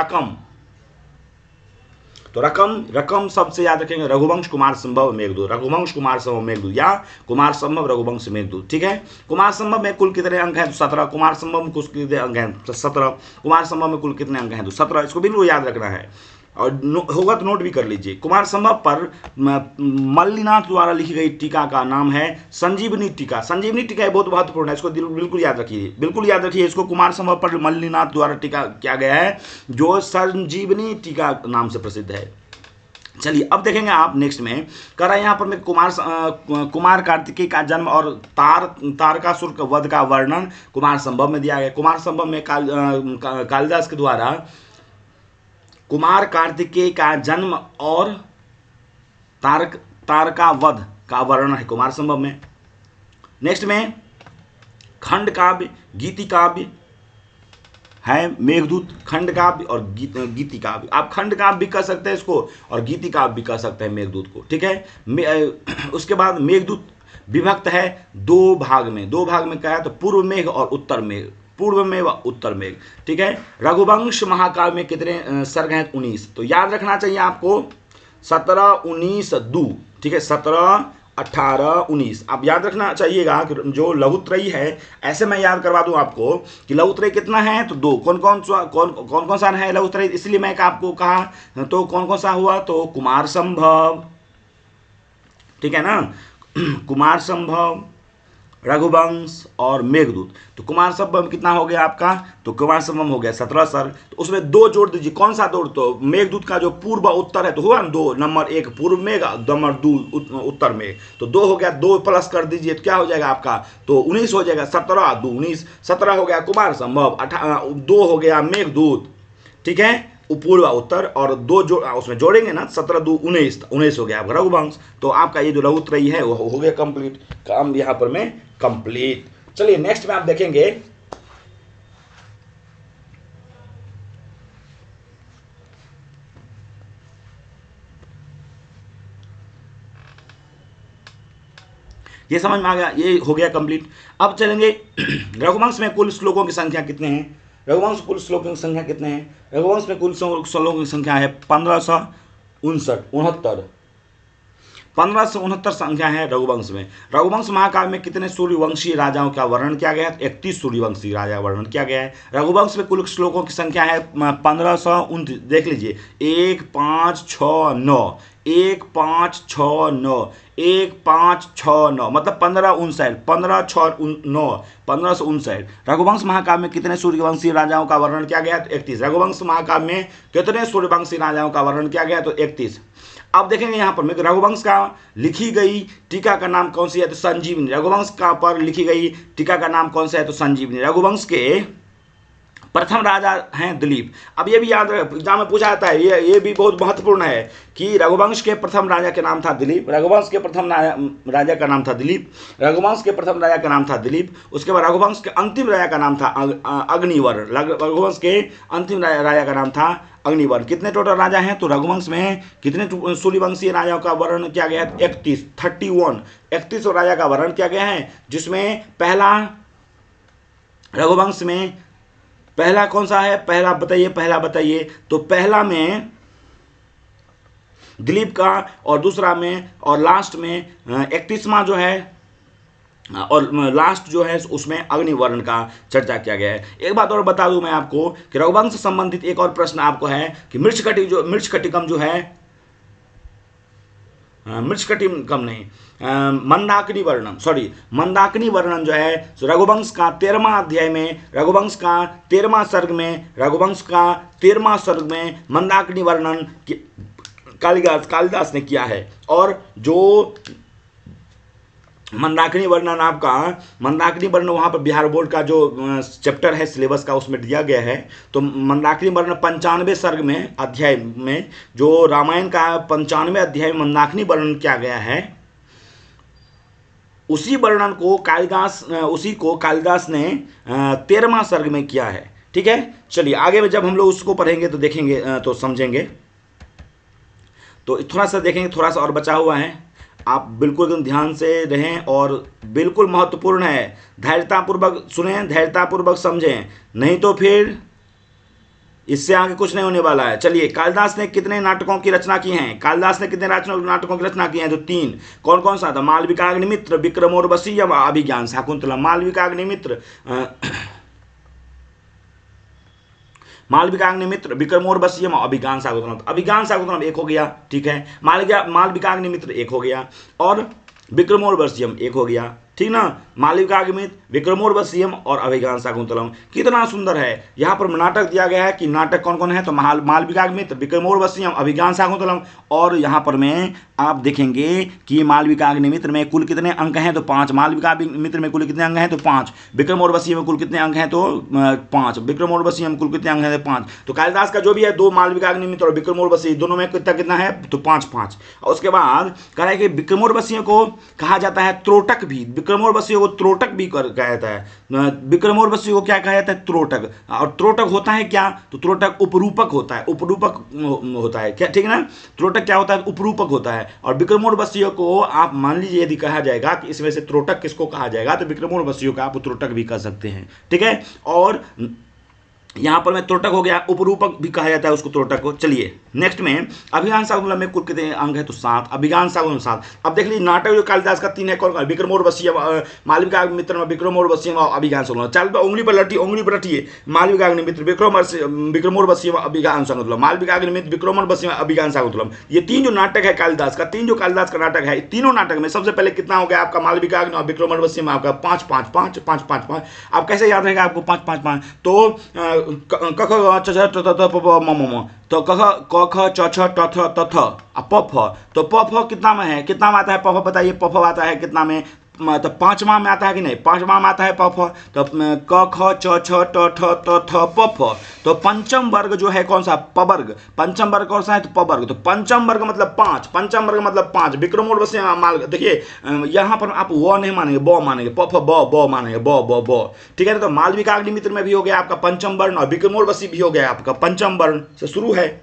रकम सबसे याद रखेंगे, रघुवंश, कुमार संभव, मेघदूत, रघुवंश, कुमार संभव, मेघदूत, या कुमार संभव, रघुवंश, मेघदूत, ठीक है। कुमार संभव में कुल कितने अंक हैं? तो 17। कुमार संभव में कुल कितने अंक हैं? तो 17। कुमार संभव में कुल कितने अंक हैं? तो 17। इसको बिल्कुल याद रखना है और होगा तो नोट भी कर लीजिए। कुमार संभव पर मल्लिनाथ द्वारा लिखी गई टीका का नाम है संजीवनी टीका। संजीवनी टीका है, बहुत महत्वपूर्ण है, इसको बिल्कुल याद रखिए, बिल्कुल याद रखिए इसको। कुमार संभव पर मल्लिनाथ द्वारा टीका किया गया है, जो संजीवनी टीका नाम से प्रसिद्ध है। चलिए अब देखेंगे आप नेक्स्ट में कर रहा है यहाँ पर मैं कुमार कार्तिकेय का जन्म और तारकासुर का वध का वर्णन कुमार संभव में दिया गया। कुमार संभव में कालिदास के द्वारा कुमार कार्तिकेय का जन्म और तारका वध का वर्णन है कुमार संभव में। नेक्स्ट में खंड काव्य, गीति काव्य, है मेघदूत, खंड काव्य और गीति काव्य। आप खंड काव्य भी कह सकते हैं इसको और गीति काव्य भी कह सकते हैं मेघदूत को, ठीक है। उसके बाद मेघदूत विभक्त है दो भाग में, दो भाग में क्या है तो पूर्व मेघ और उत्तर मेघ, पूर्व में व उत्तर मेघ, ठीक है। रघुवंश महाकाव्य में कितने सर्ग हैं 19, तो याद रखना चाहिए आपको 17 19 2, ठीक है, 17 18 19 आप याद रखना चाहिएगा कि जो लघुत्रयी है, ऐसे मैं याद करवा दूं आपको कि लघुत्रयी कितना है तो दो, कौन कौन सा है लघुत्रयी, इसलिए मैं आपको कहा तो कौन कौन सा हुआ तो कुमार संभव, ठीक है ना, कुमार संभव, रघुवंश और मेघदूत। तो कुमार संभव कितना हो गया आपका, तो कुमार संभव हो गया 17 सर्ग, तो उसमें दो जोड़ दीजिए, कौन सा जोड़, तो मेघदूत का जो पूर्व उत्तर है तो हुआ ना दो, नंबर 1 पूर्व मेघ, नंबर 2 उत्तर मेघ, तो 2 हो गया, 2 प्लस कर दीजिए तो क्या हो जाएगा आपका, तो 19 हो जाएगा, 17 2 19, 17 हो गया कुमार संभव, 2 हो गया मेघदूत, ठीक है, पूर्व उत्तर, और 2 जो उसमें जोड़ेंगे ना 17 2 19, 19 हो गया आपका रघुवंश। तो आपका ये जो लघुत्रयी है वो हो गया कंप्लीट, काम यहाँ पर में कंप्लीट। चलिए नेक्स्ट में आप देखेंगे ये समझ में आ गया, ये हो गया कंप्लीट। अब चलेंगे रघुवंश में कुल श्लोकों की संख्या कितने हैं, रघुवंश कुल श्लोकों की संख्या कितने हैं, रघुवंश में कुल श्लोकों की संख्या है 1569, 1569 संख्या है रघुवंश में। रघुवंश महाकाव्य में कितने सूर्यवंशी राजाओं का वर्णन किया गया है, 31 सूर्यवंशी राजा वर्णन किया गया है। रघुवंश में कुल श्लोकों की संख्या है 1529, देख लीजिए 1 5 6 9, 1 5 6 9, 1 5 6 9, मतलब 1559, 15 6 9, 1559। रघुवंश महाकाव्य में कितने सूर्यवंशी राजाओं का वर्णन किया गया है तो 31। रघुवंश महाकाव्य में कितने सूर्यवंशी राजाओं का वर्णन किया गया है तो 31। अब देखेंगे यहाँ पर रघुवंश का लिखी गई टीका का नाम कौन सी है तो संजीवनी। रघुवंश का पर लिखी गई टीका का नाम कौन सा है तो संजीवनी। रघुवंश के प्रथम राजा हैं दिलीप। अब ये भी याद एग्जाम में पूछा जाता है, ये भी बहुत महत्वपूर्ण है कि रघुवंश के प्रथम राजा का नाम था दिलीप, रघुवंश के प्रथम राजा का नाम था दिलीप, रघुवंश के प्रथम राजा का नाम था दिलीप। उसके बाद रघुवंश के अंतिम राजा का नाम था अग्निवर्ण, रघुवंश के अंतिम राजा का नाम था अग्निवर्ण। कितने टोटल राजा हैं तो रघुवंश में कितने सूर्यवंशीय राजाओं का वर्णन किया गया है 31 राजा का वर्णन किया गया है, जिसमें पहला रघुवंश में पहला कौन सा है, पहला बताइए तो पहला में दिलीप का और दूसरा में और लास्ट में 31वां जो है और लास्ट जो है उसमें अग्निवर्ण का चर्चा किया गया है। एक बात और बता दूं मैं आपको कि रघुवंश से संबंधित एक और प्रश्न आपको है कि मृच्छकटिकम जो है, मृच्छकटिकम नहीं, मंदाकिनी वर्णन, मंदाकिनी वर्णन जो है रघुवंश का 13वां अध्याय में, रघुवंश का 13वां सर्ग में, रघुवंश का 13वां सर्ग में मंदाकिनी वर्णन कालिदास ने किया है। और जो मंदाकिनी वर्णन आपका, मंदाकिनी वर्णन वहाँ पर बिहार बोर्ड का जो चैप्टर है सिलेबस का उसमें दिया गया है। तो मंदाकिनी वर्णन 95 सर्ग में अध्याय में, जो रामायण का 95 अध्याय में मंदाकिनी वर्णन किया गया है, उसी वर्णन को कालिदास ने 13वां सर्ग में किया है, ठीक है। चलिए आगे में जब हम लोग उसको पढ़ेंगे तो देखेंगे तो समझेंगे। तो थोड़ा सा देखेंगे, थोड़ा सा और बचा हुआ है, आप बिल्कुल एकदम ध्यान से रहें और बिल्कुल महत्वपूर्ण है, धैर्यतापूर्वक सुने, धैर्यतापूर्वक समझें, नहीं तो फिर इससे आगे कुछ नहीं होने वाला है। चलिए कालिदास ने कितने नाटकों की रचना की हैं, कालिदास ने कितने नाटकों की रचना की हैं तो 3। कौन कौन सा था, मालविकाग्निमित्र, विक्रमोर्वशीय, अभिज्ञान शाकुंतलम। मालविकाग्निमित्र, विक्रमोर्वशीय, अभिज्ञान शाकुंतलम। अभिज्ञान शाकुंतलम एक हो गया, ठीक है, मालविकाग्निमित्र एक हो गया और विक्रमोर्वशीयम एक हो गया, ठीक ना। मालविकाग्निमित्र, विक्रमोर्वशीयम और अभिज्ञान शाकुंतलम। कितना सुंदर है, यहाँ पर नाटक दिया गया है कि नाटक कौन कौन है तो मालविकाग्निमित्र, विक्रमोर्वशीयम, अभिज्ञान शाकुंतलम। और यहाँ पर में आप देखेंगे कि मालविकाग्निमित्र में कुल कितने अंक हैं तो 5, मालविकाग्निमित्र में कुल कितने अंक हैं तो 5, विक्रमोर्वशीय में कुल कितने अंक हैं तो 5, विक्रमोर्वशीय में कुल कितने अंक हैं तो 5। तो कालिदास का जो भी है 2 मालविकाग्निमित्र और विक्रमोर्वशीय दोनों में कितना है तो 5 5। और उसके बाद कह रहा है कि विक्रमोर्वशीय को कहा जाता है त्रोटक भी, विक्रमोर्वशीय को त्रोटक भी कहा जाता है। विक्रमोर्वशीय को क्या कहा जाता है? त्रोटक। और त्रोटक होता है क्या? तो त्रोटक उपरूपक होता है, उपरूपक होता है क्या, ठीक है ना। त्रोटक क्या होता है? उपरूपक होता है। और विक्रमोर्वशीय को आप मान लीजिए यदि कहा जाएगा कि इसमें से त्रोटक किसको कहा जाएगा, तो विक्रमोर्वशीय का आप त्रोटक भी कह सकते हैं, ठीक है। और यहां पर मैं त्रोटक हो गया, उपरूपक भी कहा जाता है उसको, त्रोटक को। चलिए नेक्स्ट में अभिज्ञान शाकुंतलम में कुल कितने अंग है? तो 7। अभिज्ञान शाकुंतलम 7। अब देख लीजिए नाटक जो कालिदास का 3 है, कौन कौन? विक्रमोर्वशीय, मालविकाग्निमित्र, विक्रमोर्वशीय, अभिज्ञान शाकुंतलम। चाल पे उंगली पर रटिए, मालविकाग्निमित्र, विक्रमोर्वशीय, अभिज्ञान शाकुंतलम, मालविकाग्निमित्र, विक्रमोर्वशीय, अभिज्ञान शाकुंतलम। ये 3 जो नाटक है कालिदास का, 3 जो कालिदास का नाटक है, तीनों नाटक में सबसे पहले कितना हो गया आपका? मालविकाग्नि और विक्रमोर्वशीय में आपका 5 5 5 5 5 5। आप कैसे याद रहेगा आपको 5 5 5? तो कख च छ ट त प प म म म, तो कख क ख च छ ट थ त थ, प फ। तो प फ कितना में है? कितना में आता है प फ? बताइए प फ आता है कितना में? तो 5वां में आता है कि नहीं? 5वां में आता है प फ। तो क ख च छ ट ठ त थ प फ। तो पंचम वर्ग जो है कौन सा? प वर्ग। पंचम वर्ग कौन सा है? तो प वर्ग। तो पंचम वर्ग मतलब 5, पंचम वर्ग मतलब 5। विक्रमोर्वशीय माल, देखिए यहां पर आप व नहीं मानेंगे, ब मानेंगे, प फ ब मानेंगे, ब, ठीक है ना। तो मालविकाग्निमित्र में भी हो गया आपका पंचम वर्ण, और विक्रमोर्वशीय भी हो गया आपका पंचम वर्ण से शुरू है।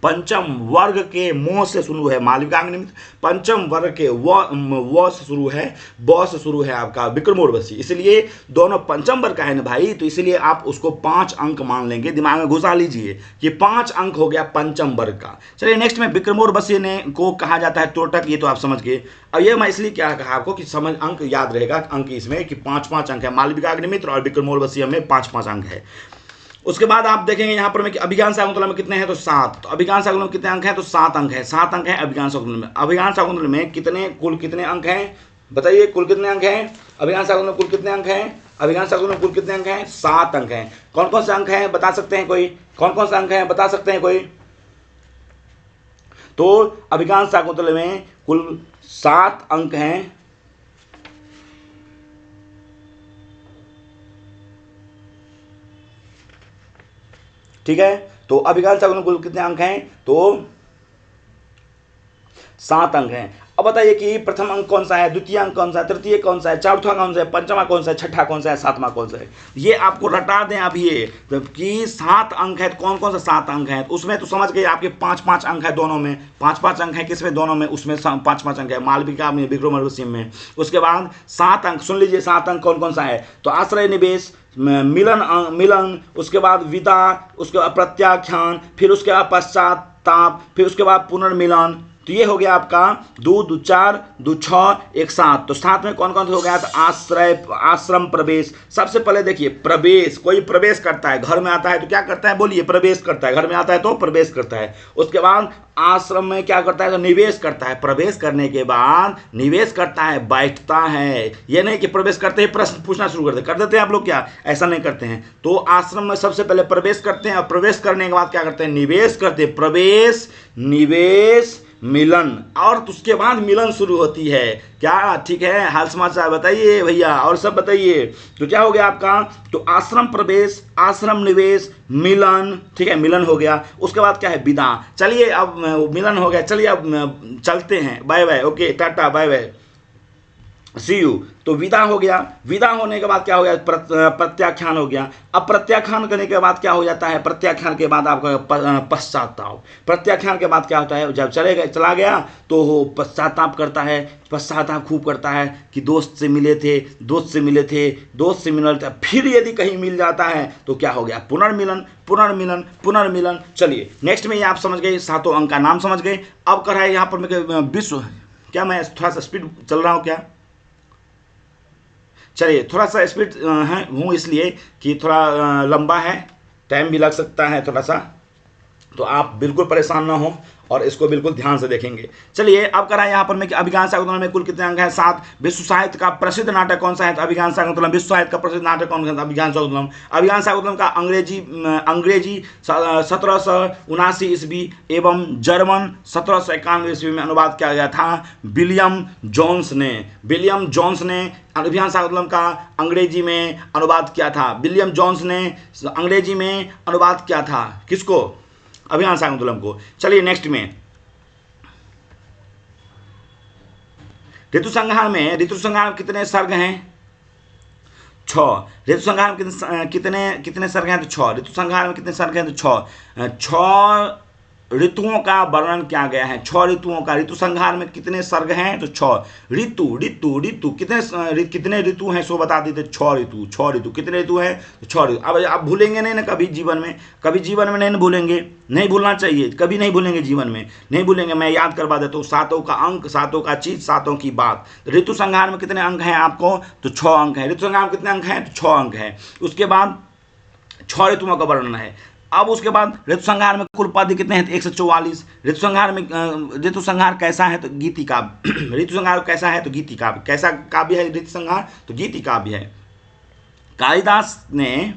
पंचम वर्ग के मो से शुरू है मालविकाग्निमित्र, पंचम वर्ग के व से शुरू है, ब से शुरू है आपका विक्रमोर्वशीय। इसलिए दोनों पंचम वर्ग का है ना भाई, तो इसलिए आप उसको 5 अंक मान लेंगे, दिमाग में घुसा लीजिए। ये 5 अंक हो गया पंचम वर्ग का। चलिए नेक्स्ट में विक्रमोर्वशीय ने को कहा जाता है त्रोटक, ये तो आप समझ गए। अब ये मैं इसलिए क्या कहा आपको कि समझ अंक याद रहेगा, अंक इसमें कि 5 5 अंक है। मालविकाग्निमित्र और विक्रमोर्वशीय में 5 5 अंक है। उसके बाद आप देखेंगे यहाँ पर में कि अभिज्ञान शाकुंतलम में कितने हैं? तो 7। तो अभिज्ञान शाकुंतलम में कितने अंक हैं? तो 7 अंक है, 7 अंक है अभिज्ञान शाकुंतलम में। अभिज्ञान शाकुंतलम में कुल कितने अंक हैं? बताइए कुल कितने अंक हैं? अभिज्ञान शाकुंतलम में कुल कितने अंक हैं? अभिज्ञान शाकुंतलम में कुल कितने अंक हैं? 7 अंक हैं। कौन कौन से अंक हैं बता सकते हैं कोई? कौन कौन से अंक हैं बता सकते हैं कोई? तो अभिज्ञान शाकुंतलम में कुल 7 अंक हैं। ठीक है, तो अभिज्ञान शाकुंतलम कुल कितने अंक हैं? तो 7 अंक हैं। अब बताइए कि प्रथम अंक कौन सा है, द्वितीय अंक कौन सा है, तृतीय कौन सा है, चौथा कौन सा है, पंचमा कौन सा है, छठा कौन सा है, सातवां कौन सा है? ये आपको रटा दें आप ये कि 7 अंक है। तो कौन कौन सा 7 अंक है? तो उसमें तो समझ गए आपके 5 5 अंक है दोनों में, 5 5 अंक है किसमें? दोनों में, उसमें 5 5 अंक है मालविका में, विक्रमोर्वशीय में। उसके बाद 7 अंक, सुन लीजिए 7 अंक कौन कौन सा है? तो आश्रय निवेश, मिलन, उसके बाद विदा, उसके बाद प्रत्याख्यान, फिर उसके बाद पश्चाताप, फिर उसके बाद पुनर्मिलन। तो ये हो गया आपका 2 2 4 2 6 1 7। तो 7 में कौन कौन से हो गया? तो आश्रय, आश्रम, प्रवेश। सबसे पहले देखिए प्रवेश, कोई प्रवेश करता है, घर में आता है तो क्या करता है? बोलिए, प्रवेश करता है। घर में आता है तो प्रवेश करता है। उसके बाद आश्रम में क्या करता है? तो निवेश करता है। प्रवेश करने के बाद निवेश करता है, बैठता है। ये नहीं कि प्रवेश करते ही प्रश्न पूछना शुरू कर देते हैं आप लोग, क्या ऐसा नहीं करते हैं। तो आश्रम में सबसे पहले प्रवेश करते हैं, और प्रवेश करने के बाद क्या करते हैं? निवेश करते हैं। प्रवेश, निवेश, मिलन, और उसके बाद मिलन शुरू होती है। क्या ठीक है? हाल समाचार बताइए भैया, और सब बताइए। तो क्या हो गया आपका? तो आश्रम प्रवेश, आश्रम निवेश, मिलन, ठीक है, मिलन हो गया। उसके बाद क्या है? विदा। चलिए अब मिलन हो गया, चलिए अब चलते हैं, bye bye, okay, tata, bye bye, see you. तो विदा हो गया। विदा होने के बाद क्या हो गया? प्रत्याख्यान हो गया। अब प्रत्याख्यान करने के बाद क्या हो जाता है? प्रत्याख्यान के बाद आपका पश्चाताप। प्रत्याख्यान के बाद क्या होता है? जब चला गया तो वो पश्चाताप करता है, पश्चाताप खूब करता है कि दोस्त से मिले थे, दोस्त से मिले थे, दोस्त से मिलता है। फिर यदि कहीं मिल जाता है तो क्या हो गया? पुनर्मिलन, पुनर्मिलन, पुनर्मिलन। चलिए नेक्स्ट में ये आप समझ गए, 7 अंक का नाम समझ गए। अब कर है यहाँ पर विश्व, क्या मैं थोड़ा सा स्पीड चल रहा हूँ क्या? चलिए थोड़ा सा स्पीड है हूँ, इसलिए कि थोड़ा लंबा है, टाइम भी लग सकता है थोड़ा सा, तो आप बिल्कुल परेशान ना हो और इसको बिल्कुल ध्यान से देखेंगे। चलिए अब करा यहाँ पर मैं कि अभिज्ञान शाकुंतलम में कुल कितने अंक हैं? 7। विश्व साहित्य का प्रसिद्ध नाटक कौन सा है? तो अभिज्ञान शाकुंतलम। विश्व साहित्य का प्रसिद्ध नाटक कौन सा है? अभिज्ञान शाकुंतलम। अभिज्ञान शाकुंतलम का अंग्रेजी 1779 ईस्वी एवं जर्मन 1791 ईस्वी में अनुवाद किया गया था विलियम जोन्स ने। विलियम जोन्स ने अभिज्ञान शाकुंतलम का अंग्रेजी में अनुवाद किया था। विलियम जोन्स ने अंग्रेजी में अनुवाद किया था किसको? अभिज्ञान शाकुंतलम को। चलिए नेक्स्ट में ऋतुसंहार में कितने सर्ग हैं? 6। ऋतुसंहार में कितने सर्ग हैं? तो 6। ऋतुसंहार में कितने सर्ग हैं? तो 6। 6 ऋतुओं का वर्णन किया गया है। 6 ऋतुओं का। ऋतुसंहार में कितने सर्ग हैं? तो 6। ऋतु कितने ऋतु हैं सो बता देते। 6 ऋतु कितने ऋतु हैं? तो 6 ऋतु। अब आप भूलेंगे नहीं ना कभी जीवन में, नहीं भूलेंगे, नहीं भूलना चाहिए, कभी नहीं भूलेंगे जीवन में, नहीं भूलेंगे। मैं याद करवा देता हूँ, 7 का अंक, 7 का चीज, 7 की बात। ऋतुसंहार में कितने अंक हैं आपको? तो 6 अंक हैं। ऋतुसंहार में कितने अंक हैं? तो 6 अंक हैं। उसके बाद 6 ऋतुओं का वर्णन है। अब उसके बाद ऋतुसंहार में कुल पद कितने हैं? 144। ऋतुसंहार कैसा है? तो गीति काव्य। ऋतुसंहार कैसा है? तो गीति काव्य। कैसा काव्य है ऋतुसंहार? तो गीति काव्य है। कालिदास ने,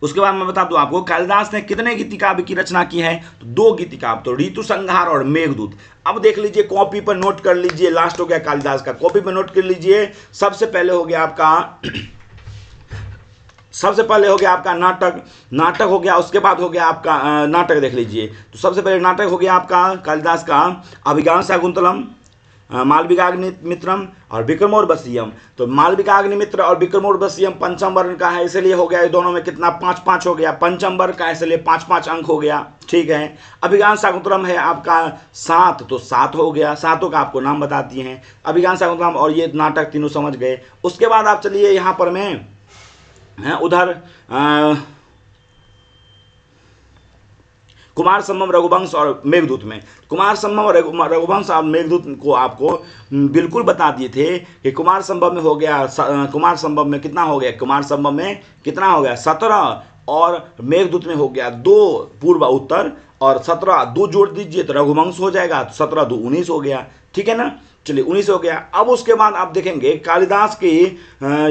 उसके बाद मैं बता दूं आपको, कालिदास ने कितने गीति काव्य की रचना की है? तो 2 गीति काव्य, तो ऋतुसंहार और मेघदूत। अब देख लीजिए, कॉपी पर नोट कर लीजिए। लास्ट हो गया कालिदास का, कॉपी पर नोट कर लीजिए। सबसे पहले हो गया आपका नाटक हो गया। उसके बाद हो गया आपका नाटक देख लीजिए। तो सबसे पहले नाटक हो गया आपका कालिदास का अभिज्ञान शाकुंतलम, मालविकाग्निमित्रम और विक्रमोर्वशीयम। तो मालविकाग्निमित्र और विक्रमोर्वशीयम पंचम वर्ण का है, इसलिए हो गया दोनों में कितना? 5-5 हो गया। पंचम वर्ण का इसलिए 5-5 अंक हो गया। ठीक है। अभिज्ञान शाकुंतलम है आपका 7, तो 7 हो गया। 7 का आपको नाम बता दिए हैं, अभिज्ञान शाकुंतलम और ये नाटक, तीनों समझ गए। उसके बाद आप चलिए यहाँ पर मैं उधर कुमार संभव, रघुवंश और मेघदूत में, कुमार संभव और रघुवंश और मेघदूत को आपको बिल्कुल बता दिए थे कि कुमार संभव में हो गया, कुमार संभव में कितना हो गया? कुमार संभव में कितना हो गया? 17, और मेघदूत में हो गया 2 पूर्व उत्तर, और 17 2 जोड़ दीजिए तो रघुवंश हो जाएगा। तो 17 2 19 हो गया। ठीक है ना? चलिए 19 हो गया। अब उसके बाद आप देखेंगे कालिदास के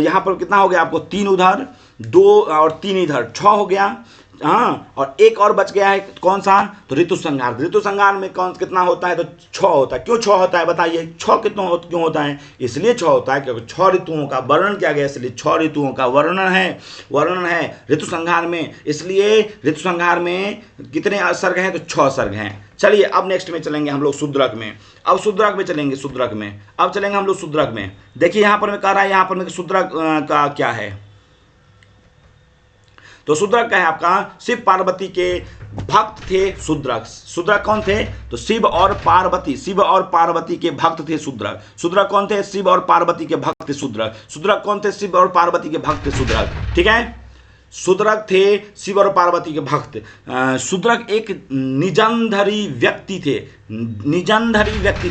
यहाँ पर कितना हो गया आपको? 3 उधर, 2 और 3 इधर, 6 हो गया। हाँ, और एक और बच गया है, कौन सा? तो ऋतुसंहार। ऋतुसंहार में कितना होता है? तो 6 होता है। क्यों 6 होता है बताइए? 6 क्यों होता है? इसलिए 6 होता है क्योंकि 6 ऋतुओं का वर्णन किया गया, इसलिए 6 ऋतुओं का वर्णन है ऋतुसंहार में। इसलिए ऋतुसंहार में कितने सर्ग हैं? तो 6 सर्ग हैं। चलिए अब नेक्स्ट में चलेंगे हम लोग शूद्रक में। अब शूद्रक में चलेंगे, अब चलेंगे हम लोग शूद्रक में। देखिए यहाँ पर मैं कह रहा है, यहाँ पर मैं शूद्रक का क्या है? तो शूद्रक का है आपका शिव पार्वती के भक्त थे शूद्रक। शूद्रक कौन थे? तो शिव और पार्वती के भक्त थे शूद्रक। शूद्रक कौन थे? शिव और पार्वती के भक्त थे शूद्रक। शूद्रक कौन थे? शिव और पार्वती के भक्त थे शूद्रक। ठीक है, शूद्रक थे शिव और पार्वती के भक्त। शूद्रक एक निजंधरी व्यक्ति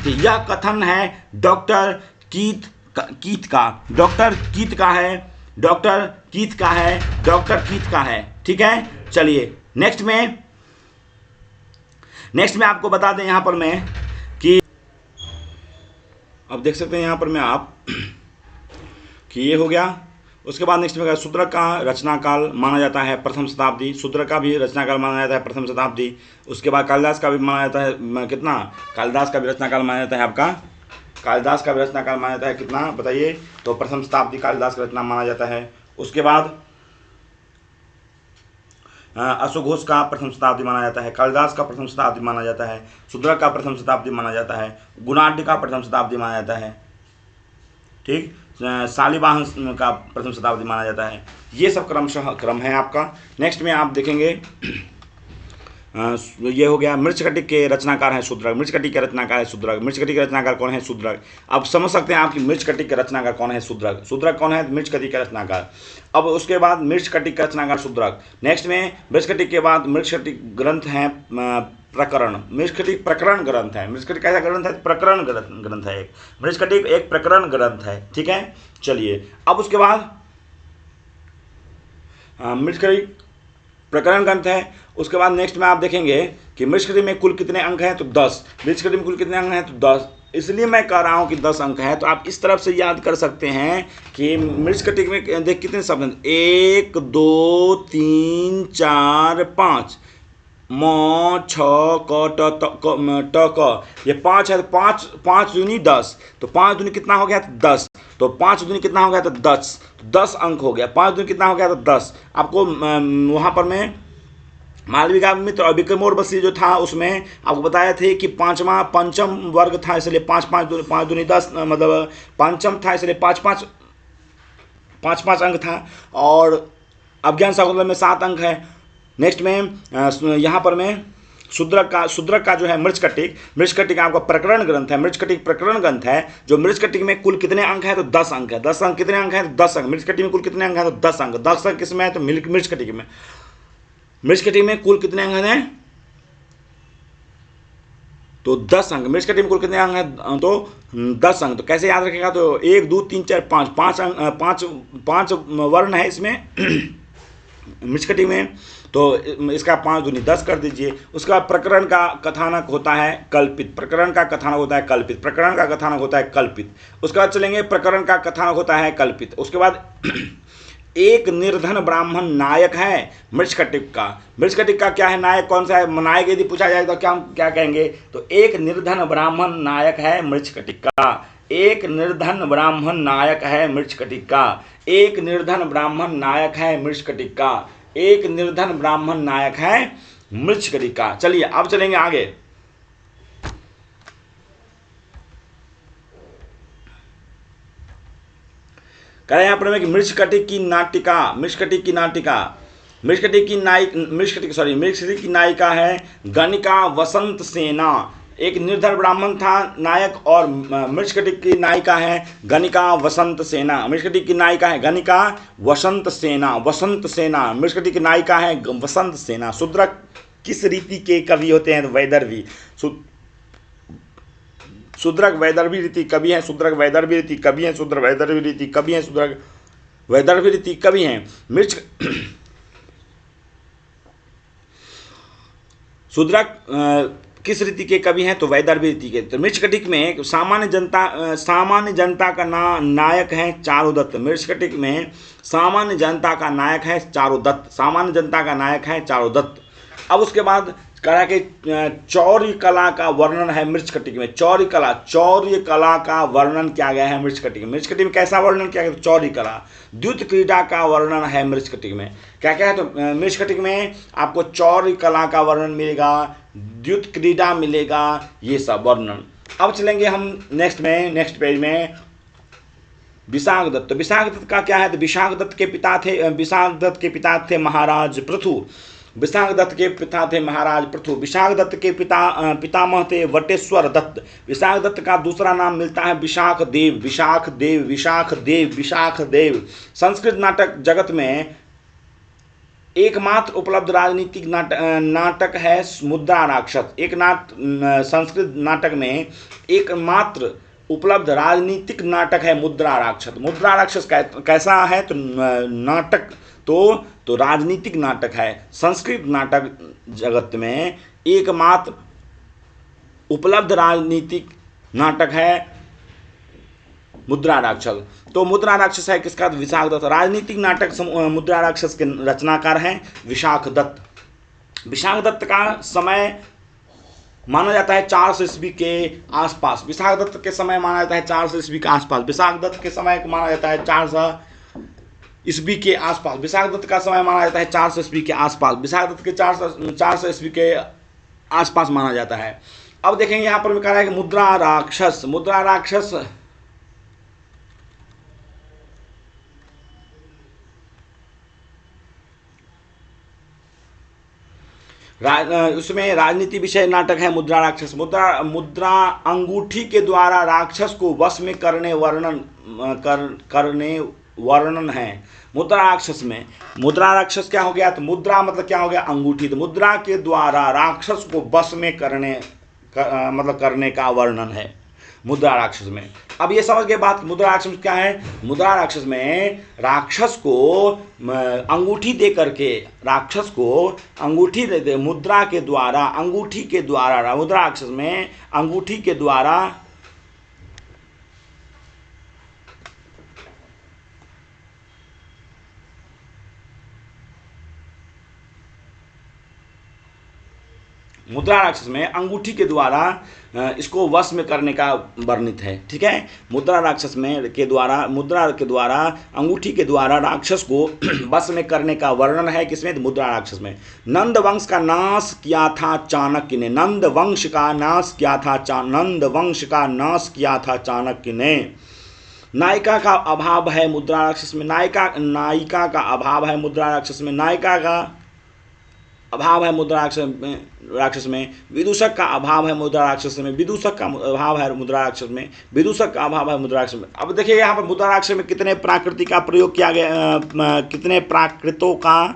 थे, यह कथन है डॉक्टर कीथ का है। ठीक है, चलिए नेक्स्ट में आपको बता दें यहाँ पर मैं कि अब देख सकते हैं यहाँ पर मैं आप कि ये हो गया। उसके बाद नेक्स्ट में शूद्रक का रचनाकाल माना जाता है प्रथम शताब्दी। शूद्रक का भी रचनाकाल माना जाता है प्रथम शताब्दी। उसके बाद कालिदास का भी माना जाता है कितना? कालिदास का भी रचनाकाल माना जाता है आपका, कालिदास का भी रचनाकाल माना जाता है कितना बताइए? तो प्रथम शताब्दी कालिदास का रचना माना जाता है। उसके बाद अश्वघोष का प्रथम शताब्दी माना जाता है, कालिदास का प्रथम शताब्दी माना जाता है, शूद्रक का प्रथम शताब्दी माना जाता है, गुणाढ्य का प्रथम शताब्दी माना जाता है। ठीक, शालिवाहन का प्रथम शताब्दी माना जाता है। ये सब क्रम है आपका। नेक्स्ट में आप देखेंगे ये हो गया मृच्छकटिक के रचनाकार हैं शूद्रक। मृच्छकटिक के रचनाकार है शूद्रक। मृच्छकटिक के रचनाकार कौन है? शूद्रक। अब समझ सकते हैं आप कि मृच्छकटिक के रचनाकार कौन है? शूद्रक। शूद्रक कौन है? मृच्छकटिक के रचनाकार। अब उसके बाद मृच्छकटिक का रचनाकार शूद्रक। नेक्स्ट में मृच्छकटिक के बाद मृच्छकटिक ग्रंथ हैं प्रकरण। मृच्छकटिक प्रकरण ग्रंथ है। मृच्छकटिक कैसा ग्रंथ है? प्रकरण ग्रंथ है। मृच्छकटिक एक प्रकरण ग्रंथ है। ठीक है, चलिए अब उसके बाद मृच्छकटिक प्रकरण ग्रंथ है। उसके बाद नेक्स्ट में आप देखेंगे कि मृच्छकटिक में कुल कितने अंक हैं? तो 10। मृच्छकटिक में कुल कितने अंक हैं? तो 10। इसलिए मैं कह रहा हूं कि 10 अंक है। तो आप इस तरफ से याद कर सकते हैं कि मृच्छकटिक में देख कितने शब्द हैं? 1 2 3 4 5 म छ क ट क, ये 5 है। तो 5 दूनी 10, तो 5 दूनी कितना हो गया? तो 10। तो 5 दूनी कितना हो गया? तो 10। तो 10 अंक हो गया। 5 दूनी कितना हो गया? तो 10। आपको वहाँ पर मैं मालविका मित्र और विक्रमोर्वशी जो था उसमें आपको बताया थे कि पंचम वर्ग था, इसलिए पाँच पाँच पाँच दूनी 10, मतलब पंचम था इसलिए पाँच पाँच अंक था। और अज्ञान शाकुंतलम में 7 अंक है। नेक्स्ट में यहाँ पर में शूद्रक का जो है मृच्छकटिक आपका प्रकरण ग्रंथ है, मृच्छकटिक प्रकरण ग्रंथ है। जो मृच्छकटिक में कुल कितने अंक है? तो 10 अंक है। 10 अंक कितने अंक है? तो 10 अंक। मृच्छकटिक में कुल कितने अंक है? तो 10 अंक। 10 अंक किसमें है? तो मृच्छकटिक में। मृच्छकटिक में कुल कितने अंक हैं? तो 10 अंक। मृच्छकटिक में कुल कितने अंक हैं? तो 10 अंक। तो कैसे याद रखेगा? तो 1 2 3 4 5 5 अंक, पाँच वर्ण है इसमें मृच्छकटिक में। तो इसका 5 दूनी 10 कर दीजिए। उसका प्रकरण का कथानक होता है कल्पित। प्रकरण का कथानक होता है कल्पित। प्रकरण का कथानक होता है कल्पित। उसके बाद चलेंगे प्रकरण का कथानक होता है कल्पित। उसके बाद एक निर्धन ब्राह्मण नायक है मृच्छकटिक का। मृच्छकटिक का क्या है? नायक कौन सा है? नायक यदि पूछा जाए तो क्या कहेंगे? तो एक निर्धन ब्राह्मण नायक है मृच्छकटिक का। एक निर्धन ब्राह्मण नायक है मृच्छकटिक का। एक निर्धन ब्राह्मण नायक है मृच्छकटिक का। एक निर्धन ब्राह्मण नायक है मृच्छकटिक का। चलिए अब चलेंगे आगे। कह रहे हैं यहाँ पर कि मृच्छकटिक की नाटिका, मृच्छकटिक की नाटिका, मृच्छकटिक की नायिका है गणिका वसंत सेना। एक निर्धन ब्राह्मण था नायक, और मृच्छकटिक की नायिका है गणिका वसंत सेना। मृच्छकटिक की नायिका है गणिका वसंत सेना। वसंत सेना मृच्छकटिक की नायिका है वसंत सेना। शूद्रक किस रीति के कवि होते हैं? तो वैदर्भी। शूद्रक वैदर्भी रीति कवि हैं। शूद्रक वैदर्भी रीति कवि हैं। शूद्र वैदर्भी रीति कवि हैं। शूद्रक वैदर्भी रीति कवि हैं। शूद्रक किस रीति के कवि हैं? तो वैदर्भी रीति के। तो मृच्छकटिक में सामान्य जनता का नायक है चारुदत्त। मृच्छकटिक में सामान्य जनता का नायक है चारुदत्त। सामान्य जनता का नायक है चारुदत्त। अब उसके बाद कहा कि चौर्य कला का वर्णन है मृच्छकटिक में। चौर्य कला का वर्णन किया गया है मृच्छकटिक में। मृच्छकटिक में कैसा वर्णन किया गया? चौर्य कला। द्युत क्रीड़ा का वर्णन है मृच्छकटिक में। क्या क्या है? तो मृच्छकटिक में आपको चौर्य कला का वर्णन मिलेगा, द्युत क्रीड़ा मिलेगा, ये सब वर्णन। अब चलेंगे हम नेक्स्ट पेज में विशाखदत्त। विशाखदत्त का क्या है? तो विशाखदत्त के पिता थे महाराज पृथु। विशाखदत्त के पिता थे महाराज पृथु। विशाखदत्त के पितामह थे वटेश्वर दत्त। विशाखदत्त का दूसरा नाम मिलता है विशाख देव। संस्कृत नाटक जगत में एकमात्र उपलब्ध राजनीतिक नाटक है मुद्रा राक्षस। संस्कृत नाटक में एकमात्र उपलब्ध राजनीतिक नाटक है मुद्रा राक्षस। मुद्रा राक्षस कैसा है? तो नाटक तो राजनीतिक नाटक है। संस्कृत नाटक जगत में एकमात्र उपलब्ध राजनीतिक नाटक है मुद्रा राक्षस। तो मुद्रा राक्षस है किसका? तो विशाखदत्त। राजनीतिक नाटक मुद्रा राक्षस के रचनाकार हैं विशाखदत्त। विशाखदत्त का समय माना जाता है 400 ईस्वी के आसपास। विशाखदत्त के समय माना जाता है 400 ईस्वी के आसपास। विशाखदत्त के समय को माना जाता है 400 ईस्वी के आसपास। विशाखदत्त का समय माना जाता है 400 ईस्वी के आसपास। विशाखदत्त के 400 ईस्वी के आसपास माना जाता है। अब देखेंगे यहाँ पर कह रहा है कि मुद्रा राक्षस उसमें राजनीति विषय नाटक है मुद्रा राक्षस। मुद्रा अंगूठी के द्वारा राक्षस को वश में करने वर्णन है मुद्रा राक्षस में। मुद्रा राक्षस क्या हो गया? तो मुद्रा मतलब क्या हो गया? अंगूठी। तो मुद्रा के द्वारा राक्षस को वश में करने का वर्णन है मुद्रा राक्षस में। अब ये समझ गए बात। मुद्रा राक्षस क्या है? मुद्रा राक्षस में राक्षस को अंगूठी दे करके, राक्षस को अंगूठी दे मुद्रा के द्वारा, अंगूठी के द्वारा, मुद्रा राक्षस में अंगूठी के द्वारा मुद्रा राक्षस में अंगूठी के द्वारा इसको वश में करने का वर्णित है। ठीक है, मुद्रा राक्षस में मुद्रा के द्वारा अंगूठी के द्वारा राक्षस को वश में करने का वर्णन है। किसमें? मुद्रा राक्षस में। नंद वंश का नाश किया था चाणक्य ने। नंद वंश का नाश किया था चाणक्य ने। नायिका का अभाव है मुद्रा राक्षस में। नायिका का अभाव है मुद्रा राक्षस में। नायिका का अभाव है मुद्रा राक्षस में। विदूषक का अभाव है मुद्रा राक्षस में। विदूषक का अभाव है मुद्रा राक्षस में। विदूषक का अभाव है मुद्रा राक्षस में। अब देखिए यहाँ पर मुद्रा राक्षस में कितने प्राकृतिक का प्रयोग किया गया, कितने प्राकृतों का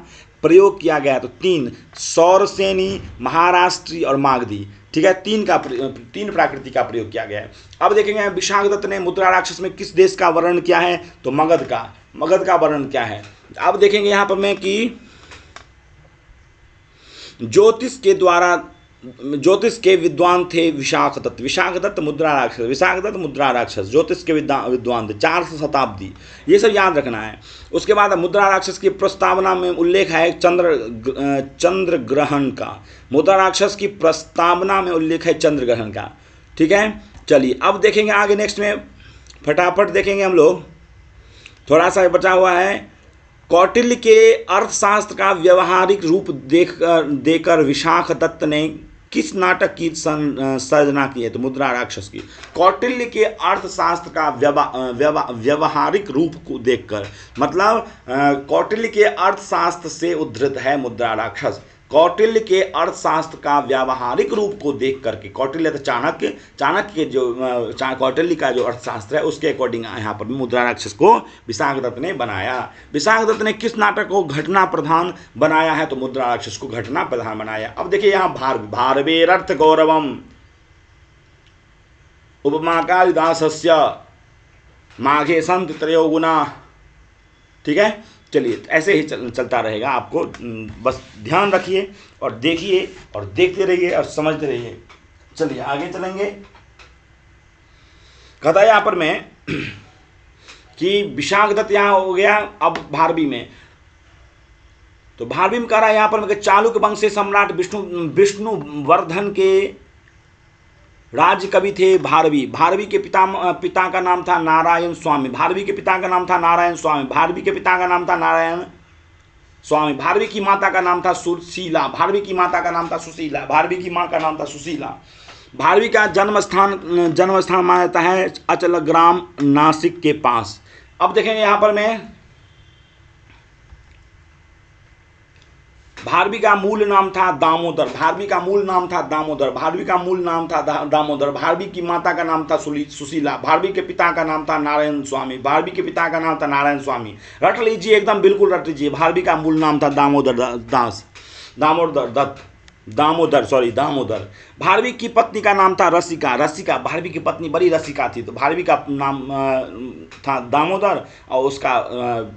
प्रयोग किया गया? तो 3, सौरसेनी, महाराष्ट्री और मागधी। ठीक है, 3 प्राकृति का प्रयोग किया गया है। अब देखेंगे विशाखदत्त ने मुद्रा राक्षस में किस देश का वर्णन किया है? तो मगध का वर्णन क्या है? अब देखेंगे यहाँ पर मैं कि ज्योतिष के विद्वान थे विशाखदत्त मुद्रा राक्षस ज्योतिष के विद्वान थे। 400 शताब्दी, ये सब याद रखना है। उसके बाद मुद्रा राक्षस की प्रस्तावना में उल्लेख है चंद्र ग्रहण का। मुद्रा राक्षस की प्रस्तावना में उल्लेख है चंद्र ग्रहण का। ठीक है, चलिए अब देखेंगे आगे नेक्स्ट में, फटाफट देखेंगे हम लोग, थोड़ा सा बचा हुआ है। कौटिल्य के अर्थशास्त्र का व्यवहारिक रूप देकर विशाखदत्त ने किस नाटक की सर्जना की है? तो मुद्रा राक्षस की। कौटिल्य के अर्थशास्त्र का व्यवहारिक रूप को देखकर, मतलब कौटिल्य के अर्थशास्त्र से उद्धृत है मुद्रा राक्षस। कौटिल्य के अर्थशास्त्र का व्यावहारिक रूप को देख करके, कौटिल्य तो चाणक्य के जो कौटिल्य का जो अर्थशास्त्र है उसके अकॉर्डिंग यहाँ पर मुद्रा राक्षस को विशाखदत्त ने बनाया। विशाखदत्त ने किस नाटक को घटना प्रधान बनाया है? तो मुद्रा राक्षस को घटना प्रधान बनाया। अब देखिए यहाँ भारवेरर्थ गौरवम उपमा कालिदासस्य माघे संत त्रयोगुना। ठीक है, चलिए ऐसे ही चलता रहेगा। आपको बस ध्यान रखिए और देखिए और देखते रहिए और समझते रहिए। चलिए आगे चलेंगे। कहता है यहाँ पर मैं कि विशाखदत्त यहाँ हो गया। अब भारवी में, तो भारवी में कह रहा है यहाँ पर मैं चालुक्य वंश से सम्राट विष्णुवर्धन के राज्य कवि थे भारवी। भारवी के पिता का नाम था नारायण स्वामी। भारवी के पिता का नाम था नारायण स्वामी। भारवी के पिता का नाम था नारायण स्वामी। भारवी की माता का नाम था सुशीला। भारवी की माता का नाम था सुशीला। भारवी की माँ का नाम था सुशीला। भारवी का जन्म स्थान माना जाता है अचल ग्राम नासिक के पास। अब देखेंगे यहाँ पर मैं, भारवी का मूल नाम था दामोदर। भारवी का मूल नाम था दामोदर। भारवी का मूल नाम था दामोदर। भारवी की माता का नाम था सुशीला। भारवी के पिता का नाम था नारायण स्वामी। भारवी के पिता का नाम था नारायण स्वामी। रट लीजिए, एकदम बिल्कुल रट लीजिए। भारवी का मूल नाम था दामोदर। भारवी की पत्नी का नाम था रसिका। भारवी की पत्नी बड़ी रसिका थी, तो भारवी का नाम था दामोदर और उसका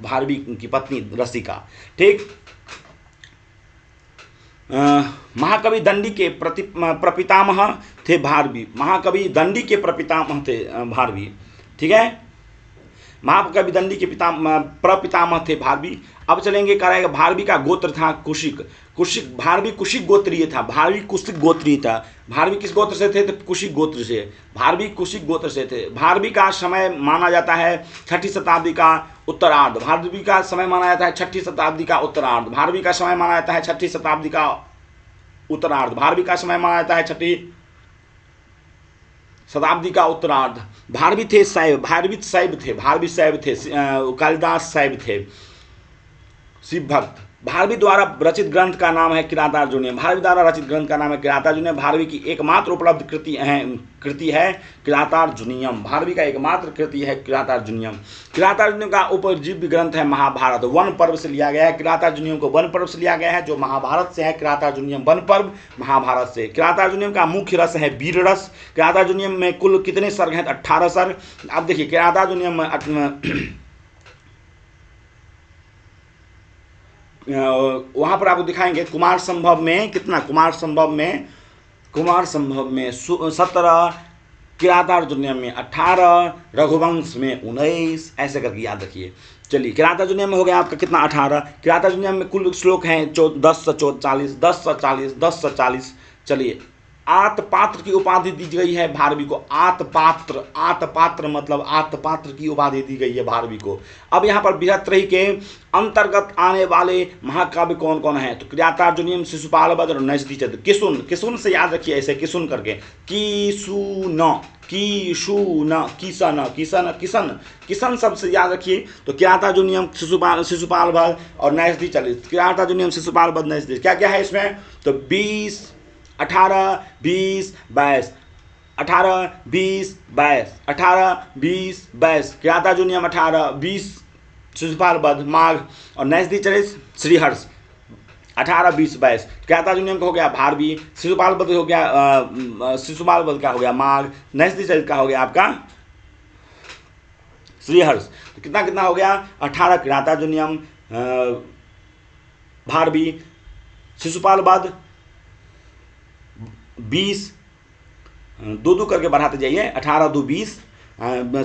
भारवी की पत्नी रसिका। ठीक। महाकवि दंडी के प्रपितामह थे भारवी। महाकवि दंडी के प्रपितामह थे भारवी। ठीक है, महाकवि दंडी के प्रपितामह थे भारवी। अब चलेंगे, करेगा भारवी का गोत्र था कुशिक। भारवी कुशिक गोत्रीय था। भारवी कुशिक गोत्रीय था। भारवी किस गोत्र से थे? तो कुशिक गोत्र से। भारवी कुशिक गोत्र से थे। भारवी का समय माना जाता है 6ठी शताब्दी का उत्तरार्ध। भारवी का समय माना जाता है 6ठी शताब्दी का उत्तरार्ध। भारवी का समय माना जाता है 6ठी शताब्दी का उत्तरार्ध। भारवी का समय माना जाता है 6ठी शताब्दी का उत्तरार्ध। भारवी थे शैव। भारवी शैव थे। कालिदास शैव थे, शिव भक्त। भारवी द्वारा रचित ग्रंथ का नाम है किरातार्जुनीयम। भारवी द्वारा रचित ग्रंथ का नाम है किरातार्जुनीयम। भारवी की एकमात्र उपलब्ध कृति है किरातार्जुनीयम। भारवी का एकमात्र कृति है किरातार्जुनीयम। किरातार्जुनीयम का उपजीव्य ग्रंथ है महाभारत। वन पर्व से लिया गया है। किरातार्जुनीयम को वन पर्व से लिया गया है, जो महाभारत से है। किरातार्जुनीयम वन पर्व महाभारत से। किरातार्जुनीयम का मुख्य रस है वीर रस। किरातार्जुनीयम में कुल कितने सर्ग हैं? 18 सर्ग। अब देखिए किरातार्जुनीयम में वहाँ पर आपको दिखाएंगे कुमार संभव में कितना, कुमार संभव में 17, किरातार्जुनीयम में 18, रघुवंश में 19, ऐसे करके याद रखिए। चलिए किरातार्जुनीयम में हो गया आपका कितना? 18। किरातार्जुनीयम में कुल श्लोक हैं 10 से 40, 10 से 40, 10 से 40, चलिए, आतपात्र की उपाधि दी गई है भारवी को। आतपात्र, आतपात्र मतलब आतपात्र की उपाधि दी गई है भारवी को। अब यहाँ पर बृहत्त्रयी के अंतर्गत आने वाले महाकाव्य कौन कौन है? तो किरातार्जुनीयम, शिशुपाल वध और नैषधि चरित्र। किशुन, किशुन से याद रखिए ऐसे किशुन करके, किशुन, किशुन, किशन, किशन, किशन, किशन शब्द से याद रखिए। तो किरातार्जुनीयम, शिशुपाल वध और नैषधि चरित्र। किरातार्जुनीयम, शिशुपाल वध, नैषधि क्या क्या है इसमें? तो 20, 18, 20, 22, 18, 20, 22, 18, 20, 22, किरातार्जुनीयम 18, 20 शिशुपाल वध माघ और नैषधि चरित्र श्रीहर्ष 18, 20, 22। किरातार्जुनीयम का हो गया भारवी, शिशुपाल वध हो गया शिशुपाल वध का हो गया माघ, नैषधि चरित्र का हो गया आपका श्रीहर्ष। तो कितना कितना हो गया? 18 किरातार्जुनीयम, भारवी, शिशुपाल वध 20, दो दो करके बढ़ाते जाइए, 18 2 20,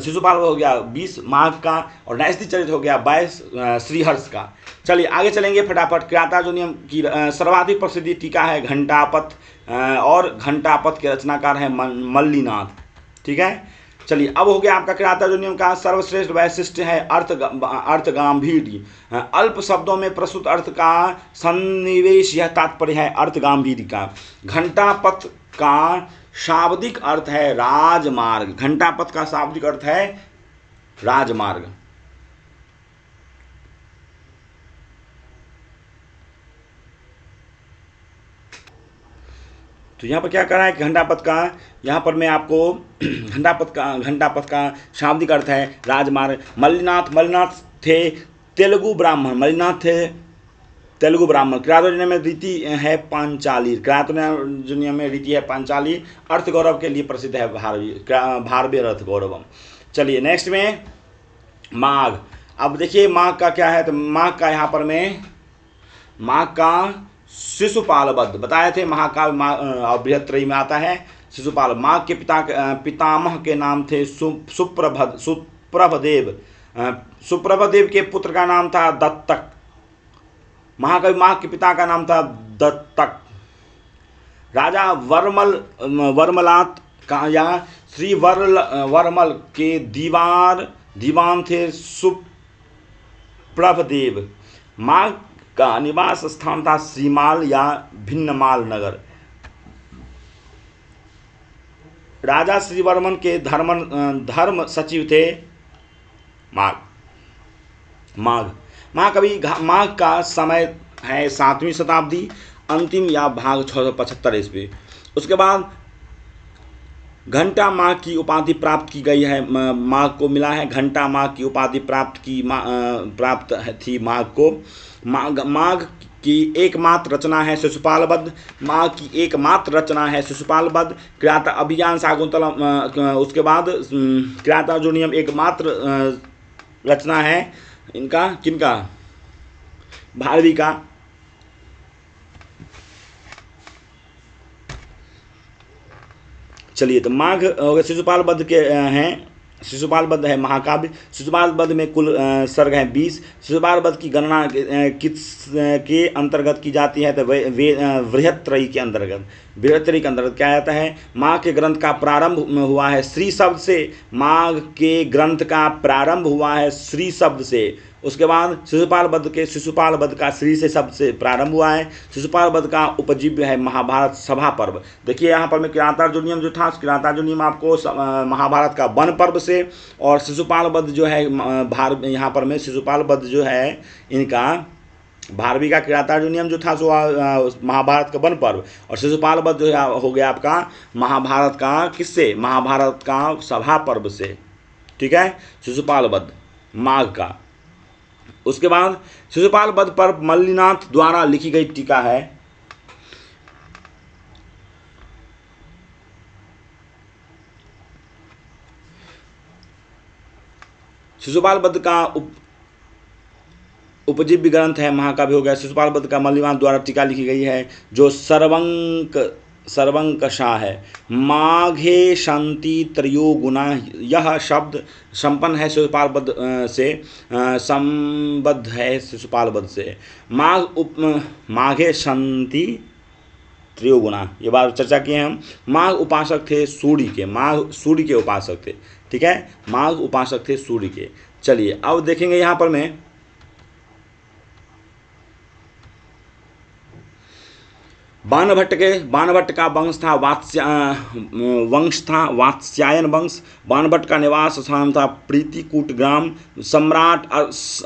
शिशुपाल हो गया 20 माघ का और नैषधि चरित्र हो गया 22 श्रीहर्ष का। चलिए आगे चलेंगे फटाफट। किरातार्जुनीयम की सर्वाधिक प्रसिद्धि टीका है घंटापथ, और घंटापथ के रचनाकार है मल्लीनाथ। ठीक है, चलिए अब हो गया आपका किरातार्जुनीयम का सर्वश्रेष्ठ वैशिष्ट्य है अर्थ गांभीर्य। अल्प शब्दों में प्रस्तुत अर्थ का सन्निवेश, यह तात्पर्य है अर्थ गांभीर्य का। घंटापथ का शाब्दिक अर्थ है राजमार्ग। घंटापथ का शाब्दिक अर्थ है राजमार्ग। तो यहाँ पर क्या कर रहा है कि घंटापथ का, यहाँ पर मैं आपको घंटापथ का शाब्दिक अर्थ है राजमार्ग। मल्लीनाथ, मल्लीनाथ थे तेलुगु ब्राह्मण, मल्लीनाथ थे तेलुगु ब्राह्मण। किरातार्जुनीयम में रीति है पांचाली, किरातार्जुनीयम में रीति है पांचाली। अर्थ गौरव के लिए प्रसिद्ध है भारवी अर्थ गौरवम। चलिए नेक्स्ट में माघ। अब देखिए माघ का क्या है, तो माघ का यहाँ पर में माघ का शिशुपाल वध बताए थे, महाकाव्य और बृहत्त्रयी में आता है शिशुपाल। माघ के पितामह के नाम थे सुप्रभदेव। सुप्रभदेव के पुत्र का नाम था दत्तक। महाकवि माघ के पिता का नाम था दत्तक। राजा वर्मलात का या श्री वर्मल के दीवान थे सुप्रभदेव। माघ का निवास स्थान था श्रीमाल या भिन्नमाल नगर। राजा श्रीवर्मन के धर्म सचिव थे माघ। महाकवि माघ का समय है 7वीं शताब्दी, अंतिम या भाग 675 ईस्वी। उसके बाद घंटा माघ की उपाधि प्राप्त की गई है, माघ को मिला है घंटा माघ की उपाधि प्राप्त थी माघ को। माघ की एकमात्र रचना है शिशुपाल वध। माघ की एकमात्र रचना है शिशुपाल वध। किराता अभियान शाकुंतलम, उसके बाद किरातार्जुनीयम एकमात्र रचना है इनका, किनका? भारवी का। चलिए तो माघ शिशुपाल वध के हैं, शिशुपाल वध है महाकाव्य। शिशुपाल वध में कुल सर्ग हैं 20। शिशुपाल वध की गणना किस के अंतर्गत की जाती है? तो बृहत्त्रयी के अंतर्गत। बृहत्त्रयी के अंतर्गत क्या आता है? माघ के ग्रंथ का प्रारंभ हुआ है श्री शब्द से। माघ के ग्रंथ का प्रारंभ हुआ है श्री शब्द से। उसके बाद शिशुपाल वध का श्री से शब्द से प्रारंभ हुआ है। शिशुपाल वध का उपजीव्य है महाभारत सभा पर्व। देखिए यहाँ पर में किरातार्जुनीयम जो था, किरातार्जुनीयम आपको महाभारत का वन पर्व से, और शिशुपाल वध जो है यहाँ पर में शिशुपाल वध जो है इनका भारवी का किरातार्जुनीयम जो था सो महाभारत का वन पर्व, और शिशुपाल वध जो है हो गया आपका महाभारत का किससे? महाभारत का सभा पर्व से। ठीक है, शिशुपाल वध माघ का। उसके बाद शिशुपाल वध पर मल्लीनाथ द्वारा लिखी गई टीका है। शिशुपाल वध का उपजीव्य ग्रंथ है महाकाव्य हो गया। शिशुपाल वध का मल्लीनाथ द्वारा टीका लिखी गई है जो सर्वंकषा है। माघे शांति त्रयो गुणा, यह शब्द संपन्न है शिशुपाल वध से, संबद्ध है शिशुपाल वध से। माघे शांति त्रयोगुणा, ये बात चर्चा किए हम। माघ उपासक थे सूर्य के, माघ सूर्य के उपासक थे, ठीक है, माघ उपासक थे सूर्य के। चलिए अब देखेंगे यहाँ पर मैं बाणभट्ट का वंश था वात्स्यायन वंश। बाणभट्ट का निवास स्थान था प्रीतिकूट ग्राम। सम्राट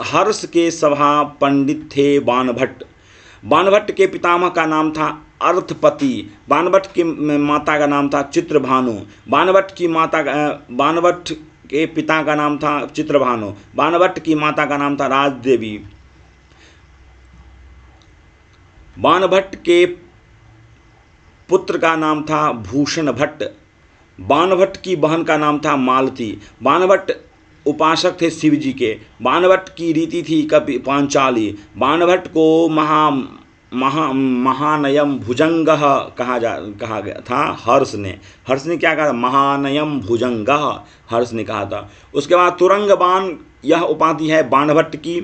हर्ष के सभा पंडित थे बाणभट्ट। बाणभट्ट के पितामह का नाम था अर्थपति। बाणभट्ट की माता का नाम था चित्रभानु। बाणभट्ट के पिता का नाम था चित्रभानु। बाणभट्ट की माता का नाम था राजदेवी। बाणभट्ट के पुत्र का नाम था भूषण भट्ट। बाणभट्ट की बहन का नाम था मालती। बाणभट्ट उपासक थे शिव जी के। बाणभट्ट की रीति थी कपि पांचाली। बाणभट्ट को महानयम भुजंग कहा गया था हर्ष ने क्या कहा था, महानयम भुजंग हर्ष ने कहा था। उसके बाद तुरंग बाण, यह उपाधि है बाणभट्ट की।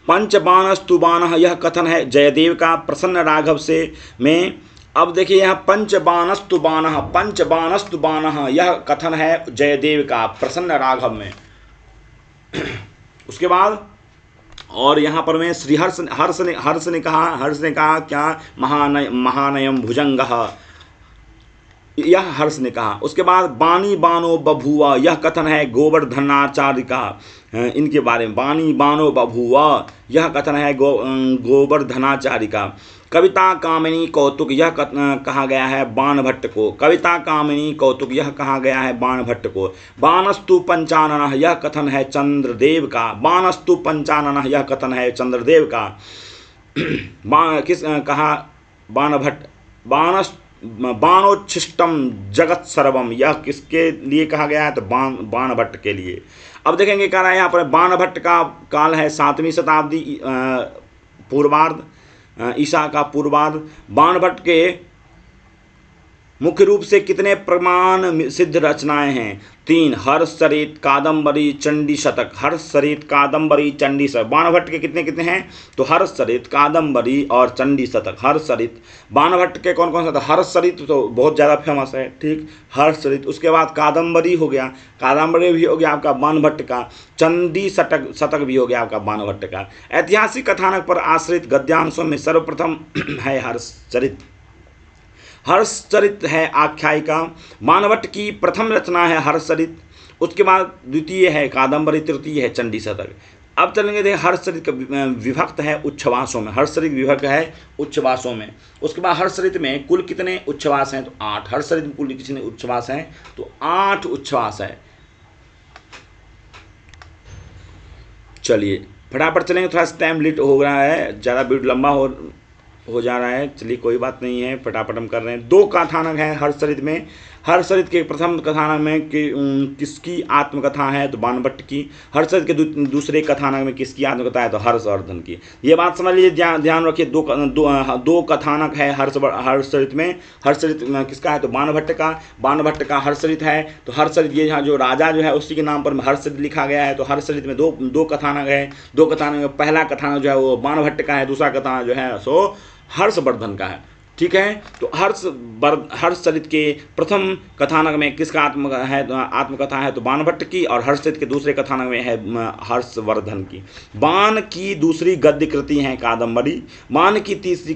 पंचबाणस्तु बाण, यह कथन है जयदेव का प्रसन्न राघव से में। अब देखिए यहाँ पंचबाणस्तु बाण, यह कथन है जयदेव का प्रसन्न राघव में। उसके बाद और यहाँ पर में श्री हर्ष ने कहा क्या, महानयम भुजंग, यह हर्ष ने कहा। उसके बाद बानी बानो बभुआ, यह कथन है गोवर्धनाचार्य का, इनके बारे में। बानी बानो बभुआ, यह कथन है गोवर्धनाचार्य का। कविता कामिनी कौतुक, यह कहा गया है बाणभट्ट को। कविता कामिनी कौतुक, यह कहा गया है बाणभट्ट को। बाणस्तु पंचानन, यह कथन है चंद्रदेव का। बाणस्तु पंचानन, यह कथन है चंद्रदेव का। किस कहा बाणभट्ट। बाणोच्छिष्टम जगत सर्वम, यह किसके लिए कहा गया है, तो बाणभट्ट के लिए। अब देखेंगे कह रहा है यहाँ पर बाणभट्ट का काल है 7वीं शताब्दी पूर्वार्ध, ईसा का पूर्वार्ध। बाणभट्ट के मुख्य रूप से कितने प्रमाण सिद्ध रचनाएं हैं, 3, हर्षचरित, कादम्बरी, चंडी शतक। हर्षचरित, कादम्बरी, चंडी शतक। बाणभट्ट के कितने हैं, तो हर्षचरित, कादम्बरी और चंडी शतक। हर्षचरित बाणभट्ट के कौन कौन सा था, हर्षचरित तो बहुत ज़्यादा फेमस है, ठीक, हर्षचरित। उसके बाद कादम्बरी हो गया, कादम्बरी भी हो गया आपका बाणभट्ट का। चंडी शतक भी हो गया आपका बाणभट्ट का। ऐतिहासिक कथानक पर आश्रित गद्यांशों में सर्वप्रथम है हर्षचरित। हर्षचरित है आख्यायिका। बाणभट्ट की प्रथम रचना है हर्षचरित। उसके बाद द्वितीय है कादम्बरी, तृतीय है चंडी शतक। अब चलेंगे देखें हर्षचरित विभक्त है उच्छ्वासों में। हर्षचरित विभक्त है उच्छ्वासों में। उसके बाद हर्षचरित में कुल कितने उच्छ्वास हैं, तो 8। हर्षचरित में कुल कितने उच्छ्वास हैं, तो 8 उच्छ्वास है। चलिए फटाफट चलेंगे, थोड़ा सा टाइम लेट हो रहा है, ज़्यादा वीडियो लंबा हो जा रहा है। चलिए कोई बात नहीं है, फटाफट हम कर रहे हैं। 2 कथानक हैं हर्षचरित में। हर्षचरित के प्रथम कथानक में किसकी आत्मकथा है, तो बाणभट्ट की। हर्षचरित के दूसरे कथानक में किसकी आत्मकथा है, तो हर्षवर्धन की। ये बात समझ लीजिए, ध्यान रखिए। दो कथानक है हर्षचरित में। हर्षचरित किसका है, तो बाणभट्ट का। बाणभट्ट का हर्षचरित है, तो हर्षचरित ये जो राजा जो है उसी के नाम पर हर्षचरित लिखा गया है। तो हर्षचरित में दो कथानक है। 2 कथानक में पहला कथानक जो है वो बाणभट्ट का है, दूसरा कथानक जो है सो हर्षवर्धन का है, ठीक है। तो हर्षचरित के प्रथम कथानक में किसका आत्मकथा है, तो बाणभट्ट की। और हर्षचरित के दूसरे कथानक में है हर्षवर्धन की। बाण की दूसरी गद्य कृति है कादम्बरी। बाण की तीसरी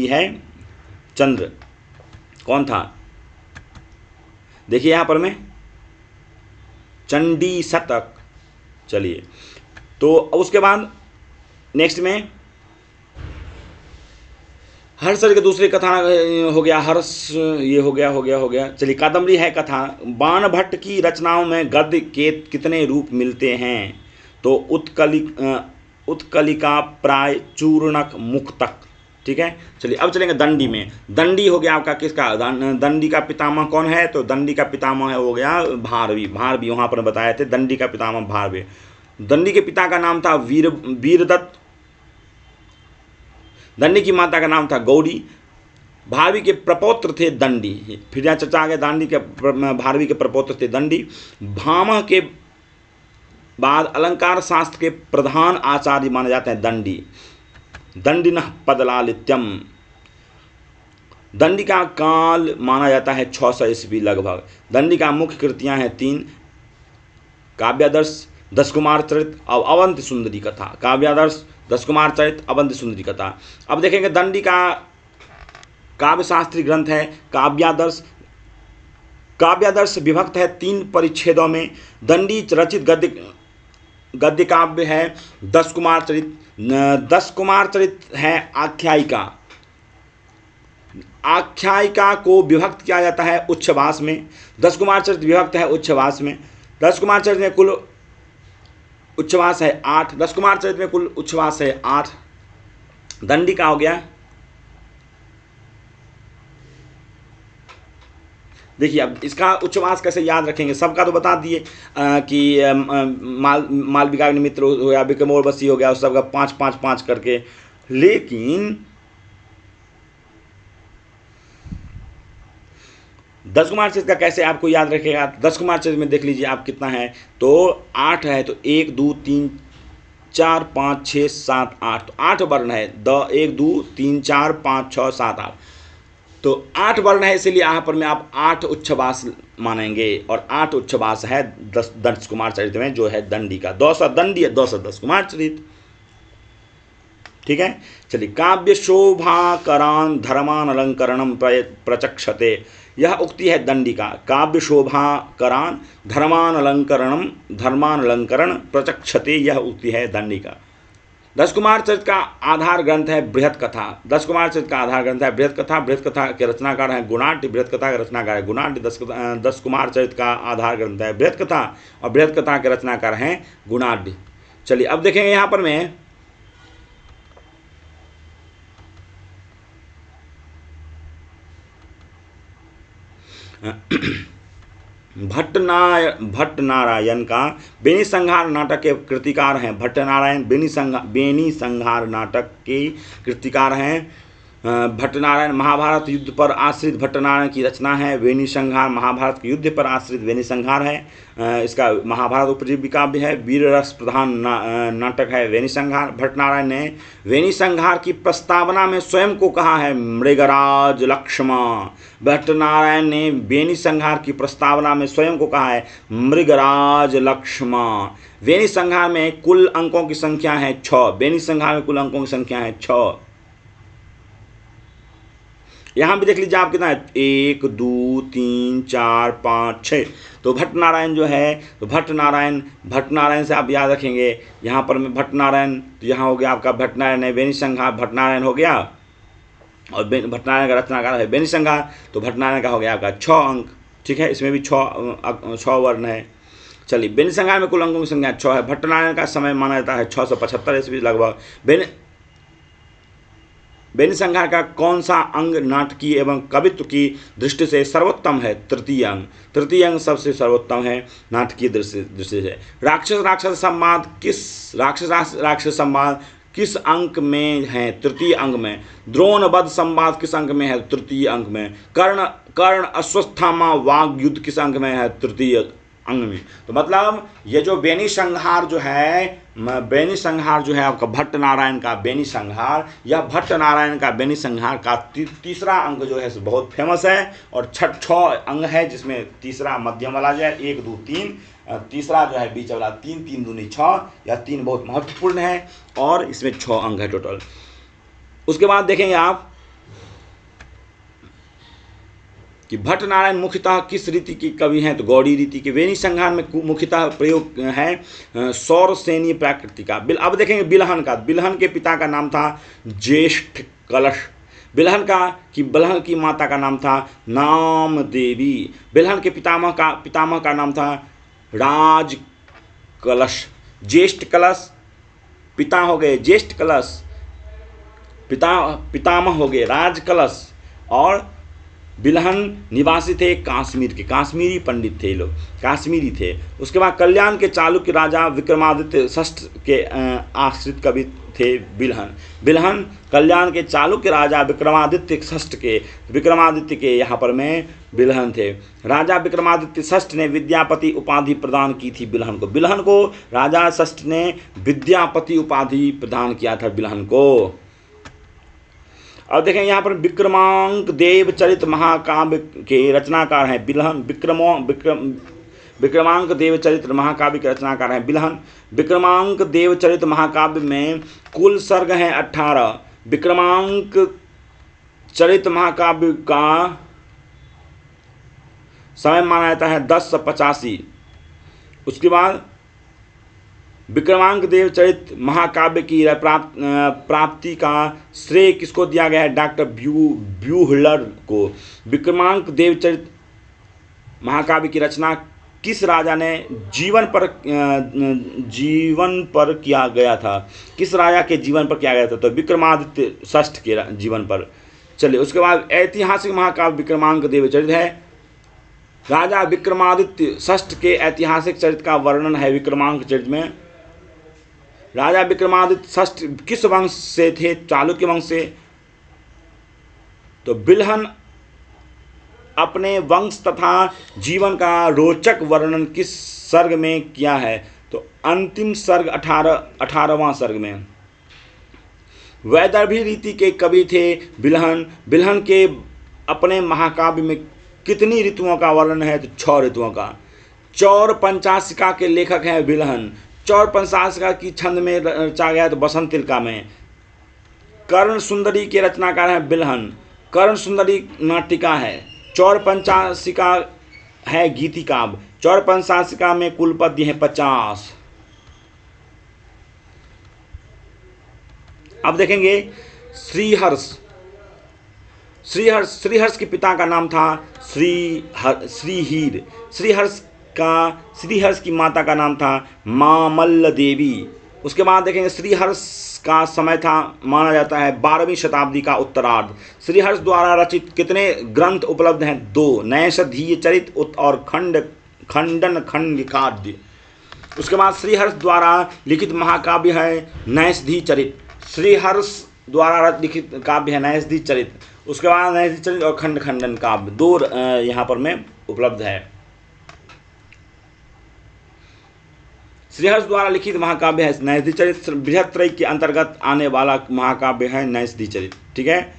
है चंद्र। कौन था, देखिए यहाँ पर में चंडी शतक। चलिए तो उसके बाद नेक्स्ट में हर्षचरित के दूसरे कथानक हो गया ये हो गया। चलिए कादम्बरी है कथा। बाणभट्ट की रचनाओं में गद्य के कितने रूप मिलते हैं, तो उत्कलिका, प्राय, चूर्णक, मुक्तक, ठीक है। चलिए अब चलेंगे दंडी में। दंडी हो गया आपका किसका, दंडी का पितामह कौन है, तो दंडी का पितामह हो गया भारवी। वहाँ पर बताए थे दंडी का पितामह भारवी। दंडी के पिता का नाम था वीरदत्त। दंडी की माता का नाम था गौरी। भारवी के प्रपौत्र थे दंडी। फिर यहाँ चर्चा आ गया, दांडी के भारवी के प्रपौत्र थे दंडी। भामह के बाद अलंकार शास्त्र के प्रधान आचार्य माने जाते हैं दंडी। दंडिनः पदलालित्यम। दंडी का काल माना जाता है 600 ईस्वी लगभग। दंडी का मुख्य कृतियां हैं 3, काव्यादर्श, दशकुमार चरित और अवंति सुंदरी कथा। काव्यादर्श, दशकुमार चरित, अवंति सुंदरी कथा। अब देखेंगे दंडी का काव्य शास्त्रीय ग्रंथ है काव्यादर्श। काव्यादर्श विभक्त है 3 परिच्छेदों में। दंडी रचित गद्य काव्य है दशकुमार चरित। दशकुमार चरित है आख्यायिका। आख्यायिका को विभक्त किया जाता है उच्छ्वास में। दशकुमार चरित विभक्त है उच्छ्वास में। दशकुमार चरित में कुल उच्छ्वास है 8। दशकुमार चरित में कुल उच्छ्वास है 8। दंडी का हो गया। देखिए अब इसका उच्छ्वास कैसे याद रखेंगे, सबका तो बता दिए कि मालविका निमित्र हो गया, विक्रमोर्वशी हो गया, उस सबका 5 5 5 करके। लेकिन दशकुमार चरित का कैसे आपको याद रखेगा? दशकुमार चरित में देख लीजिए आप कितना है, तो 8 है, तो 1 2 3 4 5 6 7 8, तो 8 वर्ण है। 1 2 3 4 5 6 7 8, तो 8 वर्ण है, इसलिए यहाँ पर में आप 8 उच्छ्वास मानेंगे। और 8 उच्छ्वास है दशकुमार चरित में, जो है दंडी का। 200 दंडी है, 200 दशकुमार चरित। ठीक है, चलिए। काव्य शोभाकरान धर्मान अलंकरणम प्रचक्षते, यह उक्ति है दंडी का। काव्य शोभाकरान धर्मान अलंकरण प्रचक्षते, यह उक्ति है दंडी का। दशकुमार चरित का आधार ग्रंथ है बृहत कथा। दशकुमार चरित का आधार ग्रंथ है बृहत कथा। बृहत कथा के रचनाकार हैं गुणाढ्य। बृहत कथा के रचनाकार है गुणाढ्य। दशकुमार चरित का आधार ग्रंथ है बृहत कथा और बृहत कथा के रचनाकार हैं गुणाढ्य। चलिए अब देखेंगे यहाँ पर में भट्टनारायण का बेनी संहार नाटक के कृतिकार हैं। भट्टनारायण बेनी संहार नाटक के कृतिकार हैं। भट्टनारायण महाभारत युद्ध पर आश्रित भट्टनारायण की रचना है वेनी संहार। महाभारत के युद्ध पर आश्रित वेनी संहार है। इसका महाभारत उपजीवी काव्य है। वीर रस प्रधान नाटक है वेनी संहार। भट्टनारायण ने वेनी संहार की प्रस्तावना में स्वयं को कहा है मृगराज लक्ष्मण। भट्टनारायण ने वेनी संहार की प्रस्तावना में स्वयं को कहा है मृगराज लक्ष्मण। वेनी संहार में कुल अंकों की संख्या है 6। वेनी संहार में कुल अंकों की संख्या है 6। यहाँ भी देख लीजिए आप कितना है, 1 2 3 4 5 6। तो भट्टनारायण जो है, तो भट्टनारायण से आप याद रखेंगे यहाँ पर में भट्टनारायण, तो यहाँ हो गया आपका भट्टनारायण है वेनी संहार, भट्टनारायण हो गया। और भट्टनारायण का रचनाकार है वेनी संहार, तो भट्टनारायण का हो गया आपका 6 अंक। ठीक है, इसमें भी 6 वर्ण है। चलिए, वेनी संहार में कुल अंकों की संख्या 6 है। भट्टनारायण का समय माना जाता है 675 ईस्वी लगभग। वेनी संहार का कौन सा अंग नाटकीय एवं कवित्व की दृष्टि से सर्वोत्तम है? तृतीय अंग। तृतीय अंग सबसे सर्वोत्तम है नाटकीय दृष्टि से। राक्षस संवाद किस अंक में है? तृतीय अंग में। द्रोणवध संवाद किस अंक में है? तृतीय अंक में। कर्ण अश्वत्थामा वाग युद्ध किस अंक में है? तृतीय अंग में। तो मतलब ये जो वेनी संहार जो है आपका भट्टनारायण का वेनी संहार, यह भट्टनारायण का वेनी संहार का तीसरा अंग जो है बहुत फेमस है। और 6 अंग है, जिसमें तीसरा मध्यम वाला जो है 1 2 3, तीसरा जो है बीच वाला 3 3 दूनी 6। यह 3 बहुत महत्वपूर्ण है और इसमें 6 अंग है टोटल। उसके बाद देखेंगे आप कि भट्टनारायण मुख्यतः किस रीति की कवि हैं? तो गौड़ी रीति के। वेनी संहार में मुख्यतः प्रयोग है सौरसेनीय प्राकृति का। अब देखेंगे बिलहन का। बिलहन के पिता का नाम था ज्येष्ठ कलश। बिलहन की माता का नाम था नाम देवी। बिलहन के पितामह का नाम था राज कलश। ज्येष्ठ कलश पिता हो गए ज्येष्ठ कलश, पितामह हो गए राज कलश। और बिलहन निवासी थे काश्मीर के, काश्मीरी पंडित थे लोग, काश्मीरी थे। उसके बाद कल्याण के चालुक्य राजा विक्रमादित्य षष्ठ के आश्रित कवि थे बिलहन कल्याण के चालुक्य राजा विक्रमादित्य के यहाँ पर में बिलहन थे। राजा विक्रमादित्य षष्ठ ने विद्यापति उपाधि प्रदान की थी बिलहन को। राजा षष्ठ ने विद्यापति उपाधि प्रदान किया था बिलहन को। अब देखें यहाँ पर विक्रमांक देव चरित महाकाव्य के रचनाकार हैं बिल्हन। विक्रमांक देव चरित्र महाकाव्य के रचनाकार हैं बिल्हन। विक्रमांक देव चरित महाकाव्य में कुल सर्ग हैं 18। विक्रमांक चरित महाकाव्य का समय माना जाता है 1085। उसके बाद विक्रमांक देव चरित महाकाव्य की प्राप्ति का श्रेय किसको दिया गया है? डॉक्टर ब्यूहलर को। विक्रमांक देव चरित महाकाव्य की रचना किस राजा ने जीवन पर किया गया था? किस राजा के जीवन पर किया गया था? तो विक्रमादित्य षष्ठ के जीवन पर। चलिए, उसके बाद ऐतिहासिक महाकाव्य विक्रमांक देव चरित है। राजा विक्रमादित्य षष्ठ के ऐतिहासिक चरित्र का वर्णन है विक्रमांक चरित में। राजा विक्रमादित्य षष्ठ किस वंश से थे? चालुक्य वंश से। तो बिल्हन अपने वंश तथा जीवन का रोचक वर्णन किस सर्ग में किया है? तो अंतिम सर्ग 18वां सर्ग में। वैदर्भी रीति के कवि थे बिल्हन। बिल्हन के अपने महाकाव्य में कितनी ऋतुओं का वर्णन है? तो 6 ऋतुओं का। चौर पंचाशिका के लेखक हैं बिल्हन। चौर पंचाशिका की छंद में रचा गया तो बसंत तिलका में। कर्ण सुंदरी के रचनाकार हैं बिल्हन। कर्ण सुंदरी नाटिका है। चौर पंचाशिका है गीति काव्य। चौर पंचाशिका में कुल पद्य हैं 50। अब देखेंगे श्रीहर्ष। श्रीहर्ष के पिता का नाम था श्रीहीर। श्रीहर्ष की माता का नाम था मामल्ल देवी। उसके बाद देखेंगे श्रीहर्ष का समय था माना जाता है 12वीं शताब्दी का उत्तरार्ध। श्रीहर्ष द्वारा रचित कितने ग्रंथ उपलब्ध हैं? 2, नैषधीय चरित और खंडन खंडिकाद्य। उसके बाद श्रीहर्ष द्वारा लिखित महाकाव्य है नैषधीय चरित। श्रीहर्ष द्वारा लिखित काव्य है नैषधीय चरित। उसके बाद नैषधीय चरित और खंडन काव्य 2 यहाँ पर में उपलब्ध है। श्रीहर्ष द्वारा लिखित महाकाव्य है नैषधीय चरित। बृहत्त्रयी के अंतर्गत आने वाला महाकाव्य है नैषधीय चरित। ठीक है,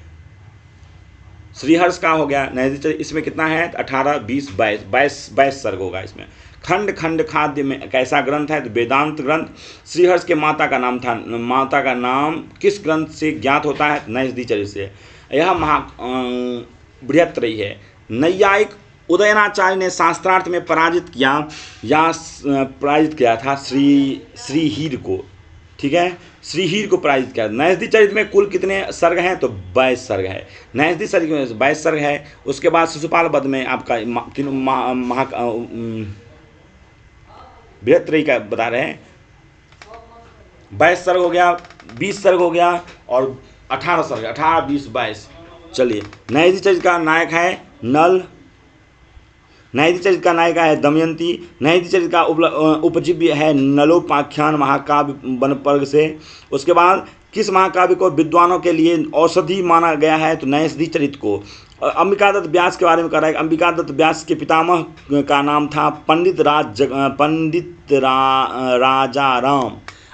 श्रीहर्ष का हो गया नैषधीय चरित। इसमें कितना है? 18, 20, 22 सर्ग होगा इसमें। खंड खाद्य में कैसा ग्रंथ है? तो वेदांत ग्रंथ। श्रीहर्ष के माता का नाम किस ग्रंथ से ज्ञात होता है? नैषधीय चरित से। यह बृहत्त्रयी है। नैयायिक उदयनाचार्य ने शास्त्रार्थ में पराजित किया था श्रीहीर को। ठीक है, श्रीहीर को पराजित किया। नैषधीय चरित में कुल कितने सर्ग हैं? तो 22 सर्ग है। नैषधीय चरित में 22 सर्ग है। उसके बाद शिशुपाल वध में आपका बृहत्त्रयी का बता रहे हैं 22 सर्ग हो गया, 20 सर्ग हो गया और 18 सर्ग। 18, 20, 22। चलिए, नैषधीय चरित का नायक है नल। नैषधीय चरित का नायिका है दमयंती। नैषधीय चरित का उपजीव्य है नलोपाख्यान महाकाव्य बनपर्ग से। उसके बाद किस महाकाव्य को विद्वानों के लिए औषधि माना गया है? तो नैषधीय चरित को। अंबिकादत्त व्यास के बारे में कह रहा है। अंबिकादत्त व्यास के पितामह का नाम था पंडित राजाराम।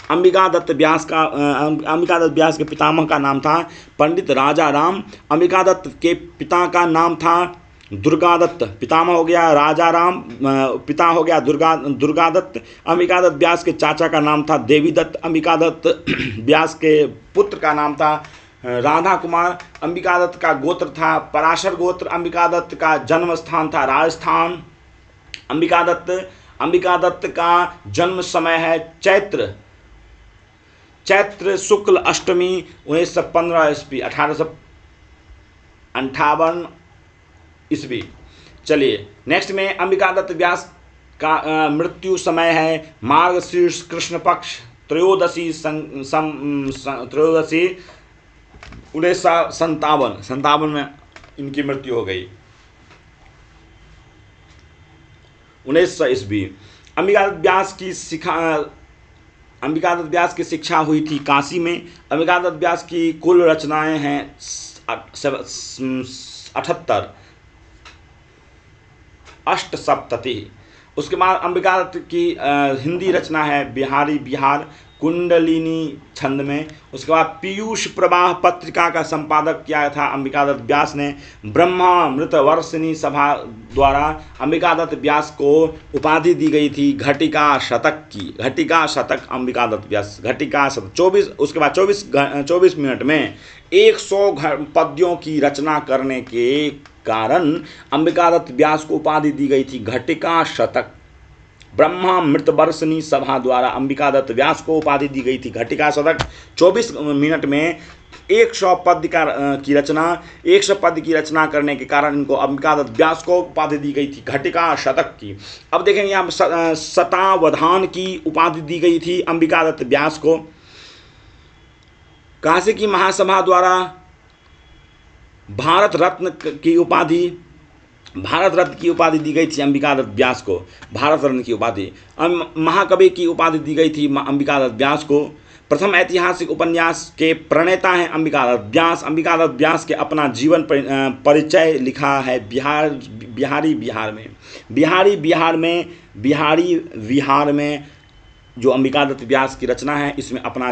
अंबिकादत्त व्यास के पितामह का नाम था पंडित राजाराम। अंबिकादत्त के पिता का नाम था दुर्गादत्त। पितामह हो गया राजाराम, पिता हो गया दुर्गादत्त। अंबिकादत्त व्यास के चाचा का नाम था देवीदत्त। अंबिकादत्त व्यास के पुत्र का नाम था राधा कुमार। अंबिकादत्त का गोत्र था पराशर गोत्र। अंबिकादत्त का जन्म स्थान था राजस्थान। अंबिकादत्त का जन्म समय है चैत्र शुक्ल अष्टमी 1915 ईस्वी 1858 ईस्वी। चलिए, नेक्स्ट में अंबिकादत्त व्यास का मृत्यु समय है मार्गशीर्ष कृष्ण पक्ष त्रयोदशी 1957 में इनकी मृत्यु हो गई 1900 ईस्वी। अंबिकादत्त व्यास की शिक्षा हुई थी काशी में। अंबिकादत्त व्यास की कुल रचनाएं हैं 78 अष्टसप्तति। उसके बाद अंबिकादत्त की हिंदी रचना है बिहारी बिहार। कुंडलिनी छंद में। उसके बाद पीयूष प्रवाह पत्रिका का संपादक किया था अंबिका दत्त व्यास ने। ब्रह्मामृत वर्षिणी सभा द्वारा अंबिका दत्त व्यास को उपाधि दी गई थी घटिका शतक की। घटिका शतक अंबिका दत्त व्यास, घटिका शतक 24। उसके बाद 24 मिनट में 100 पद्यों की रचना करने के कारण अंबिका दत्त व्यास को उपाधि दी गई थी घटिका शतक। ब्रह्मामृत वर्षिणी सभा द्वारा अंबिका दत्त व्यास को उपाधि दी गई थी घटिका शतक। 24 मिनट में 100 पद्य की रचना, 100 पद्य की रचना करने के कारण इनको अंबिका दत्त व्यास को उपाधि दी गई थी घटिका शतक की। अब देखेंगे यहाँ शतावधान की उपाधि दी गई थी अंबिका दत्त व्यास को। काशी की महासभा द्वारा भारत रत्न की उपाधि दी गई थी अंबिका दत्त व्यास को। भारत रत्न की उपाधि। महाकवि की उपाधि दी गई थी अंबिका दत्त व्यास को। प्रथम ऐतिहासिक उपन्यास के प्रणेता हैं अंबिका दत्त व्यास। अंबिका दत्त व्यास के अपना जीवन परिचय लिखा है बिहारी विहार में जो अंबिका दत्त व्यास की रचना है, इसमें अपना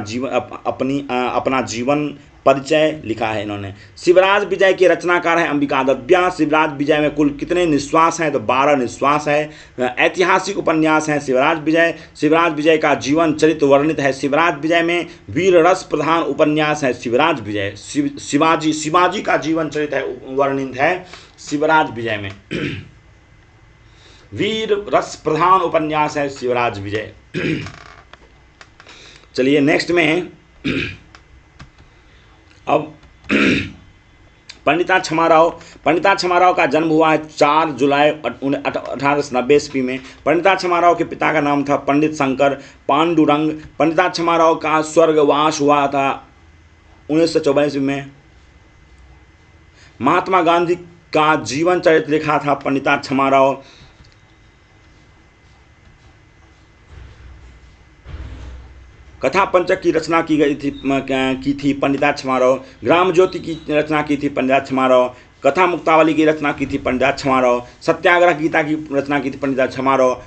जीवन परिचय लिखा है इन्होंने। शिवराज विजय के रचनाकार है अंबिका दत्त व्यास। शिवराज विजय में कुल कितने निश्वास हैं? तो 12 निश्वास है। ऐतिहासिक उपन्यास है शिवराज विजय। शिवराज विजय का जीवन चरित्र वर्णित है शिवराज विजय में। वीर रस प्रधान उपन्यास है शिवराज विजय। शिवाजी का जीवन चरित्र वर्णित है शिवराज विजय में। वीर रस प्रधान उपन्यास है शिवराज विजय। चलिए नेक्स्ट में अब पंडिता क्षमाराव का जन्म हुआ है 4 जुलाई 1890 ईस्वी में। पंडिता क्षमाराव के पिता का नाम था पंडित शंकर पांडुरंग। पंडिता क्षमाराव का स्वर्गवास हुआ था 1954 ईस्वी में। महात्मा गांधी का जीवन चरित्र लिखा था पंडिता क्षमाराव। कथा पंचक की रचना की थी पंडिता क्षमाराव। ग्राम ज्योति की रचना की थी पंडिता क्षमाराव। कथा मुक्तावली की रचना की थी पंडिता क्षमाराव। सत्याग्रह गीता की रचना की थी पंडिता क्षमाराव।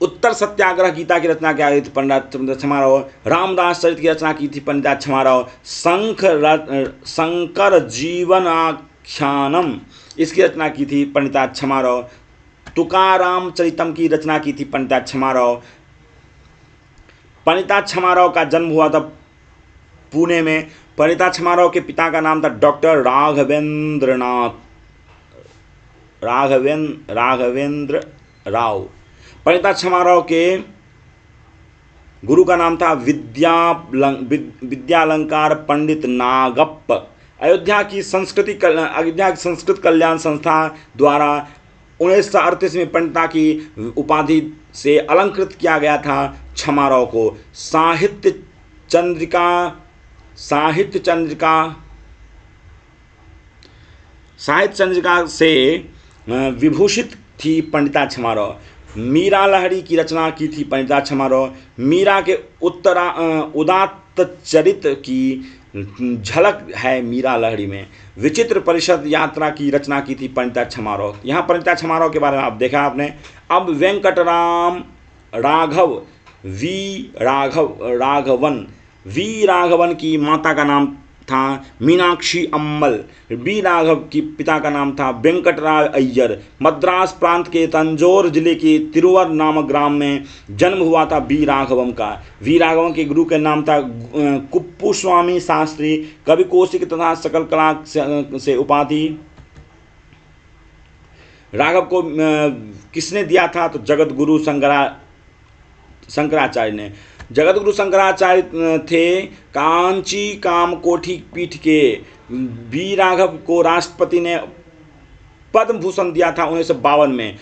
उत्तर सत्याग्रह गीता की रचना की थी पंडिता क्षमाराव। रामदास चरित्र की रचना की थी पंडिता क्षमाराव। शंकर जीवनाख्यानम इसकी रचना की थी पंडिता क्षमाराव। तुकाराम चरितम की रचना की थी पंडिता क्षमाराव। पंडिता क्षमाराव का जन्म हुआ था पुणे में। पंडिता क्षमाराव के पिता का नाम था डॉक्टर राघवेंद्र राव। पंडिता क्षमाराव के गुरु का नाम था विद्यालंकार पंडित नागप्प। अयोध्या की संस्कृत कल्याण संस्था द्वारा 1938 में पंडिता की उपाधि से अलंकृत किया गया था क्षमाराव को। साहित्य चंद्रिका से विभूषित थी पंडिता क्षमाराव। मीरा लहरी की रचना की थी पंडिता क्षमाराव। मीरा के उदात्त चरित्र की झलक है मीरा लहरी में। विचित्र परिषद यात्रा की रचना की थी पंडिता क्षमाराव। यहाँ पंडिता क्षमाराव के बारे में आप देखा आपने। अब वेंकटराम राघव वी राघवन की माता का नाम था मीनाक्षी अम्मल। बी राघव की पिता का नाम था वेंकटराव अय्यर। मद्रास प्रांत के तंजौर जिले के तिरुवर नामक ग्राम में जन्म हुआ था बी राघवम का। वी राघवम के गुरु के नाम था कुप्पुस्वामी शास्त्री। कवि कौशिक तथा सकल कला से उपाधि राघव को किसने दिया था? तो जगत गुरु शंकराचार्य ने। जगत गुरु शंकराचार्य थे कांची कामकोठी पीठ के। बी राघव को राष्ट्रपति ने पद्म भूषण दिया था 1952 में।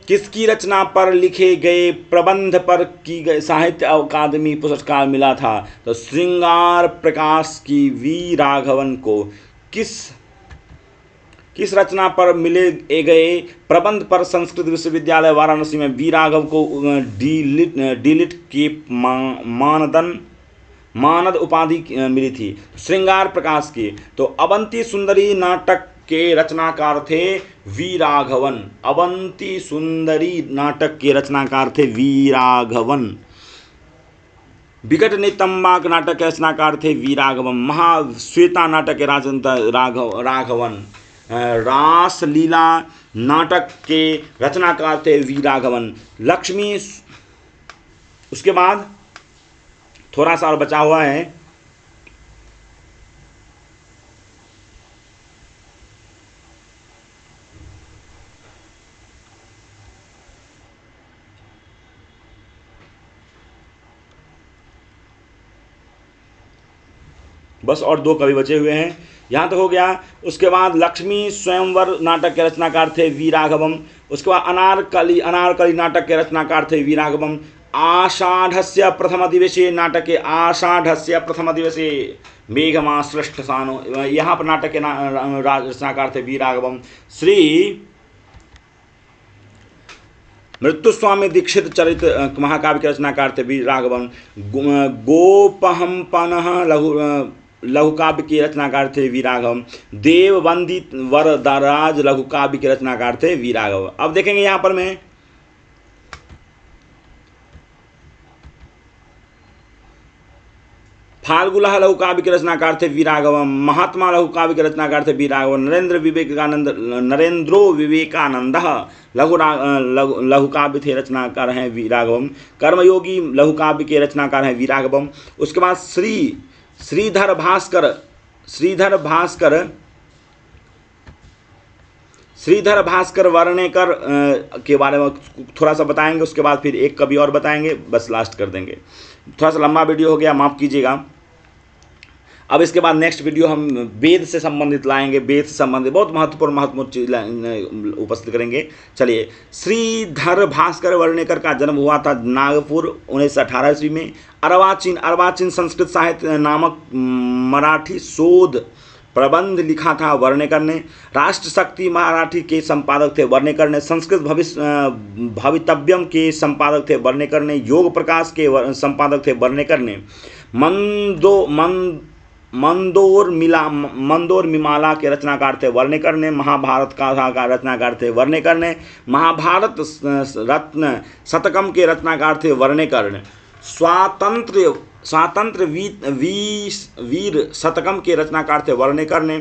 किसकी रचना पर लिखे गए प्रबंध पर की गए साहित्य अकादमी पुरस्कार मिला था? तो श्रृंगार प्रकाश की वी राघवन को किस रचना पर मिले गए प्रबंध पर संस्कृत विश्वविद्यालय वाराणसी में वी राघव को डीलिट की मानद उपाधि मिली थी श्रृंगार प्रकाश की। तो अवंती सुंदरी नाटक के रचनाकार थे वी राघवन। अवंती सुंदरी नाटक के रचनाकार थे वी राघवन। विकट नितंबाक नाटक के रचनाकार थे वी राघवम। महाश्वेता नाटक के राघवन। रासलीला नाटक के रचनाकार थे वी राघवन। लक्ष्मी, उसके बाद थोड़ा सा और बचा हुआ है। बस और 2 कवि बचे हुए हैं, यहाँ तक हो गया। उसके बाद लक्ष्मी स्वयंवर नाटक के रचनाकार थे वी राघवम। उसके बाद अनारकली नाटक के रचनाकार थे वी राघवम। आषाढ़स्य प्रथम दिवसे नाटक के आषाढ़स्य प्रथम दिवसे मेघमाश्लिष्ट सानो, यहाँ पर नाटक के रचनाकार थे वी राघवम। श्री मृत्युस्वामी दीक्षित चरित महाकाव्य के रचनाकार थे वी राघवम। गोपहंपन लघुकाव्य के रचनाकार थे वी राघवम। देववंदित वरदराज लघुकाव्य के रचनाकार थे वी राघव। अब देखेंगे यहाँ पर मैं फाल्गुला लघुकाव्य के रचनाकार थे वी राघवम। महात्मा लघुकाव्य के रचनाकार थे वी राघव। नरेंद्रो विवेकानंद लघुकाव्य थे रचनाकार हैं वी राघवम। कर्मयोगी लघुकाव्य के रचनाकार हैं वी राघवम। उसके बाद श्रीधर भास्कर वर्णेकर के बारे में थोड़ा सा बताएंगे, उसके बाद फिर एक कवि और बताएंगे, बस लास्ट कर देंगे। थोड़ा सा लंबा वीडियो हो गया, माफ़ कीजिएगा। अब इसके बाद नेक्स्ट वीडियो हम वेद से संबंधित लाएंगे, वेद से संबंधित बहुत महत्वपूर्ण चीज उपस्थित करेंगे। चलिए, श्रीधर भास्कर वर्णेकर का जन्म हुआ था नागपुर 1918 ईस्वी में। अर्वाचीन संस्कृत साहित्य नामक मराठी शोध प्रबंध लिखा था वर्णेकर ने। राष्ट्र शक्ति मराठी के संपादक थे वर्णेकर ने। संस्कृत भवितव्यम के संपादक थे वर्णेकर ने। योग प्रकाश के संपादक थे वर्णेकर ने। मंदोर मिमाला के रचनाकार थे वर्णेकर ने। महाभारत का रचनाकार थे वर्णेकर ने। महाभारत रत्न शतकम के रचनाकार थे वर्णेकर ने। स्वातंत्र वीर शतकम के रचनाकार थे वर्णेकर ने।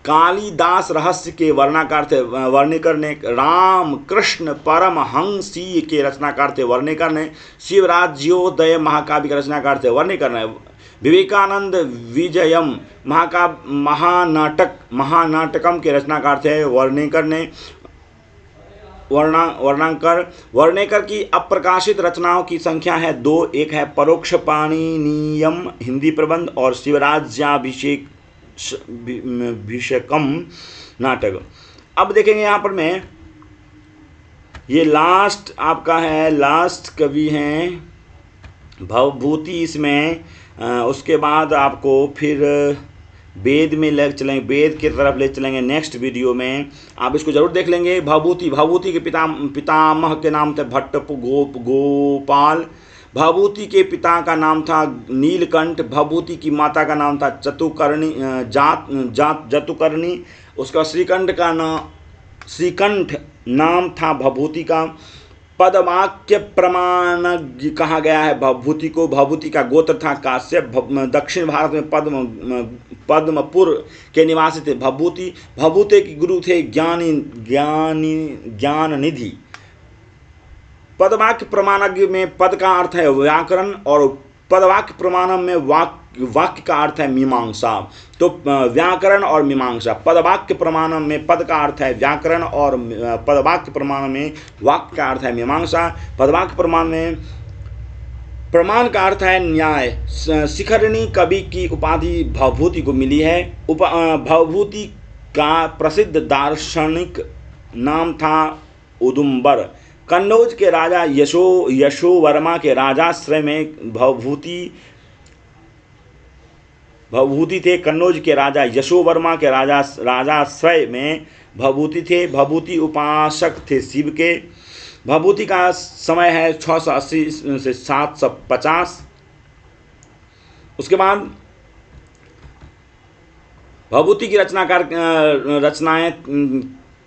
कालिदास रहस्य के वर्णनाकार थे वर्णेकर ने। राम कृष्ण परमहंसी के रचनाकार थे वर्णेकर ने। शिवराज्योदय महाकाव्य के रचनाकार थे वर्णेकर ने। विवेकानंद विजयम महानाटकम के रचनाकार थे वर्णेकर ने। वर्णेकर की अप्रकाशित रचनाओं की संख्या है 2। एक है परोक्ष पाणिनीयम हिंदी प्रबंध और शिवराज्याभिषेकम नाटक। अब देखेंगे यहाँ पर मैं, ये लास्ट आपका है, लास्ट कवि हैं भवभूति इसमें। उसके बाद आपको फिर वेद में ले चलेंगे, वेद की तरफ ले चलेंगे नेक्स्ट वीडियो में। आप इसको जरूर देख लेंगे। भवभूति के पितामह के नाम थे भट्ट गोपाल। भवभूति के पिता का नाम था नीलकंठ। भवभूति की माता का नाम था जतुकर्णी। उसका श्रीकंठ नाम था भवभूति का। पदवाक्य प्रमाणज्ञ कहा गया है भवभूति को। भवभूति का गोत्र था काश्यप। दक्षिण भारत में पद्मपुर के निवासी थे भवभूति। भवभूति के गुरु थे ज्ञाननिधि। पदवाक्य प्रमाणज्ञ में पद का अर्थ है व्याकरण और पदवाक्य प्रमाणम में वाक्य का अर्थ है मीमांसा। तो व्याकरण और मीमांसा। पदवाक्य प्रमाणम में पद का अर्थ है व्याकरण और पदवाक्य प्रमाण में वाक्य का अर्थ है मीमांसा। पदवाक्य प्रमाण में प्रमाण का अर्थ है न्याय। शिखरणी कवि की उपाधि भवभूति को मिली है। भवभूति का प्रसिद्ध दार्शनिक नाम था उदुम्बर। कन्नौज के राजा यशोवर्मा के राजाश्रय में भवभूति थे। कन्नौज के राजा यशोवर्मा के राजाश्रय में भवभूति थे। भवभूति उपासक थे शिव के। भवभूति का समय है 680 से 750। उसके बाद भवभूति की रचनाएं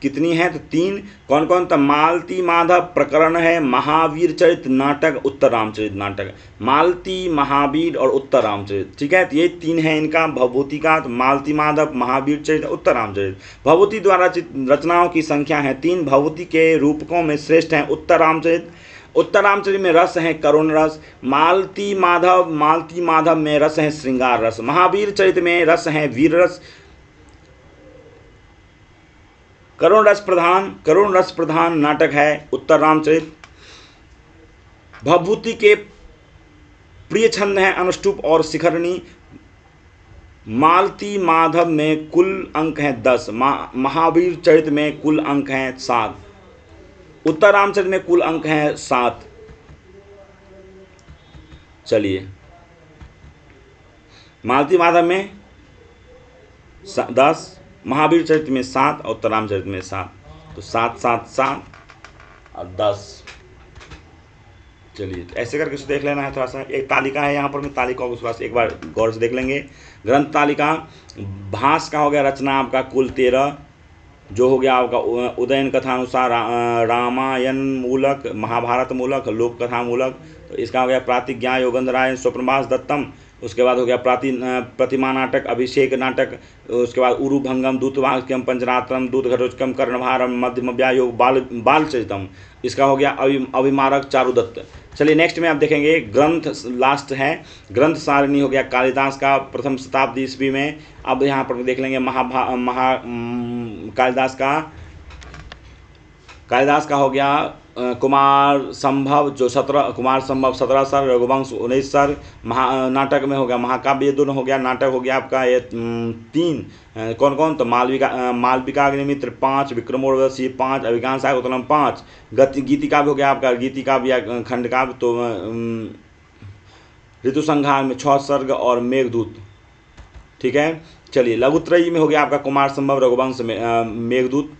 कितनी हैं? तो 3। कौन कौन? तो मालती माधव प्रकरण है, महावीर चरित नाटक, उत्तर रामचरित नाटक। मालती, महावीर और उत्तर रामचरित, ठीक है। तो ये 3 है इनका भवभूति का। तो मालती माधव, महावीर चरित, उत्तर रामचरित। भवभूति द्वारा रचनाओं की संख्या है 3। भवभूति के रूपकों में श्रेष्ठ हैं उत्तर रामचरित। उत्तर रामचरित में रस है करुण रस। मालती माधव में रस है श्रृंगार रस। महावीर चरित में रस है वीर रस। करुण रस प्रधान नाटक है उत्तर रामचरित। भवभूति के प्रिय छंद हैं अनुष्टुप और शिखरणी। मालती माधव में कुल अंक हैं 10। महावीर चरित में कुल अंक हैं 7। उत्तर रामचरित में कुल अंक हैं 7। चलिए, मालती माधव में 10, महावीर चरित में 7 और उत्तर रामचरित में 7। तो 7 7 7 और 10। चलिए, तो ऐसे करके उसे देख लेना है। थोड़ा सा एक तालिका है यहाँ पर, मैं तालिका को थोड़ा सा एक बार गौर से देख लेंगे। ग्रंथ तालिका, भास का हो गया रचना आपका कुल 13, जो हो गया आपका उदयन कथानुसार रामायण मूलक, महाभारत मूलक, लोक कथा मूलक। तो इसका हो गया प्रातिज्ञा योगेंद्रायण स्वप्रभास दत्तम। उसके बाद हो गया प्रतिमा नाटक, अभिषेक नाटक। उसके बाद उरुभंगम, दूतवाक्यम, पंचरात्रम, दूतघटोचकम, कर्णभारम, मध्यम व्यायोग, बालचरितम। इसका हो गया अभिमारक चारुदत्त। चलिए नेक्स्ट में आप देखेंगे ग्रंथ लास्ट है। ग्रंथ सारिणी हो गया कालिदास का, प्रथम शताब्दी ईस्वी में। अब यहाँ पर देख लेंगे कालिदास का हो गया कुमार संभव, जो 17 सर्ग, रघुवंश 19 सर्ग। नाटक में हो गया महाकाव्य, ये दोनों हो गया। नाटक हो गया आपका ये 3। कौन कौन? तो मालविकाग्निमित्र 5, विक्रमोर्वशी 5, अभिज्ञान उत्तलम 5। गीतिकाव्य हो गया आपका गीतिकाव्य या खंडकाव्य, तो ऋतुसंहार में 6 सर्ग और मेघदूत, ठीक है। चलिए, लघुत्रयी में हो गया आपका कुमार संभव, रघुवंश में मेघदूत।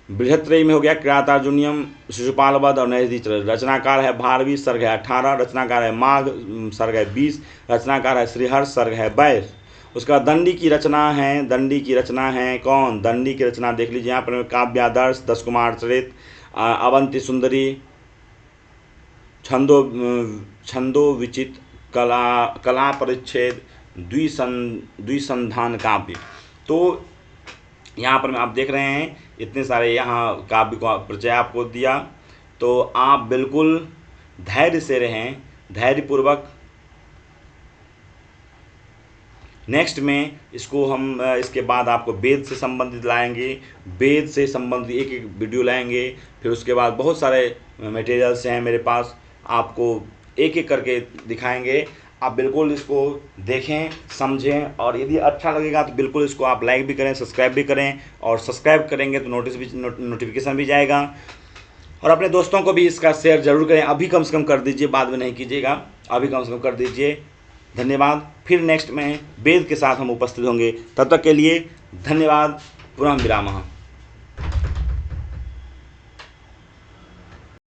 बृहत्त्रयी में हो गया किरातार्जुनीयम, शिशुपाल वध और नैषधि चरित। रचनाकार है भारवी, सर्ग है 18। रचनाकार है माघ, सर्ग है 20। रचनाकार है श्रीहर्ष, सर्ग है 22। उसका दंडी की रचना है कौन? दंडी की रचना देख लीजिए यहाँ पर, काव्यादर्श, 10 कुमार चरित, अवंती सुंदरी, छंदो विचित, कला परिच्छेद, द्विसंधान काव्य। तो यहाँ पर आप देख रहे हैं इतने सारे यहाँ काव्य का परिचय आपको दिया। तो आप बिल्कुल धैर्य से रहें, धैर्यपूर्वक। नेक्स्ट में इसको हम इसके बाद आपको वेद से संबंधित लाएंगे, वेद से संबंधित एक वीडियो लाएंगे। फिर उसके बाद बहुत सारे मटेरियल्स हैं मेरे पास, आपको एक एक करके दिखाएंगे। आप बिल्कुल इसको देखें, समझें, और यदि अच्छा लगेगा तो बिल्कुल इसको आप लाइक भी करें, सब्सक्राइब भी करें। और सब्सक्राइब करेंगे तो नोटिफिकेशन भी जाएगा। और अपने दोस्तों को भी इसका शेयर जरूर करें। अभी कम से कम कर दीजिए, बाद में नहीं कीजिएगा, अभी कम से कम कर दीजिए। धन्यवाद। फिर नेक्स्ट में वेद के साथ हम उपस्थित होंगे, तब तक के लिए धन्यवाद। पुनः विरामः।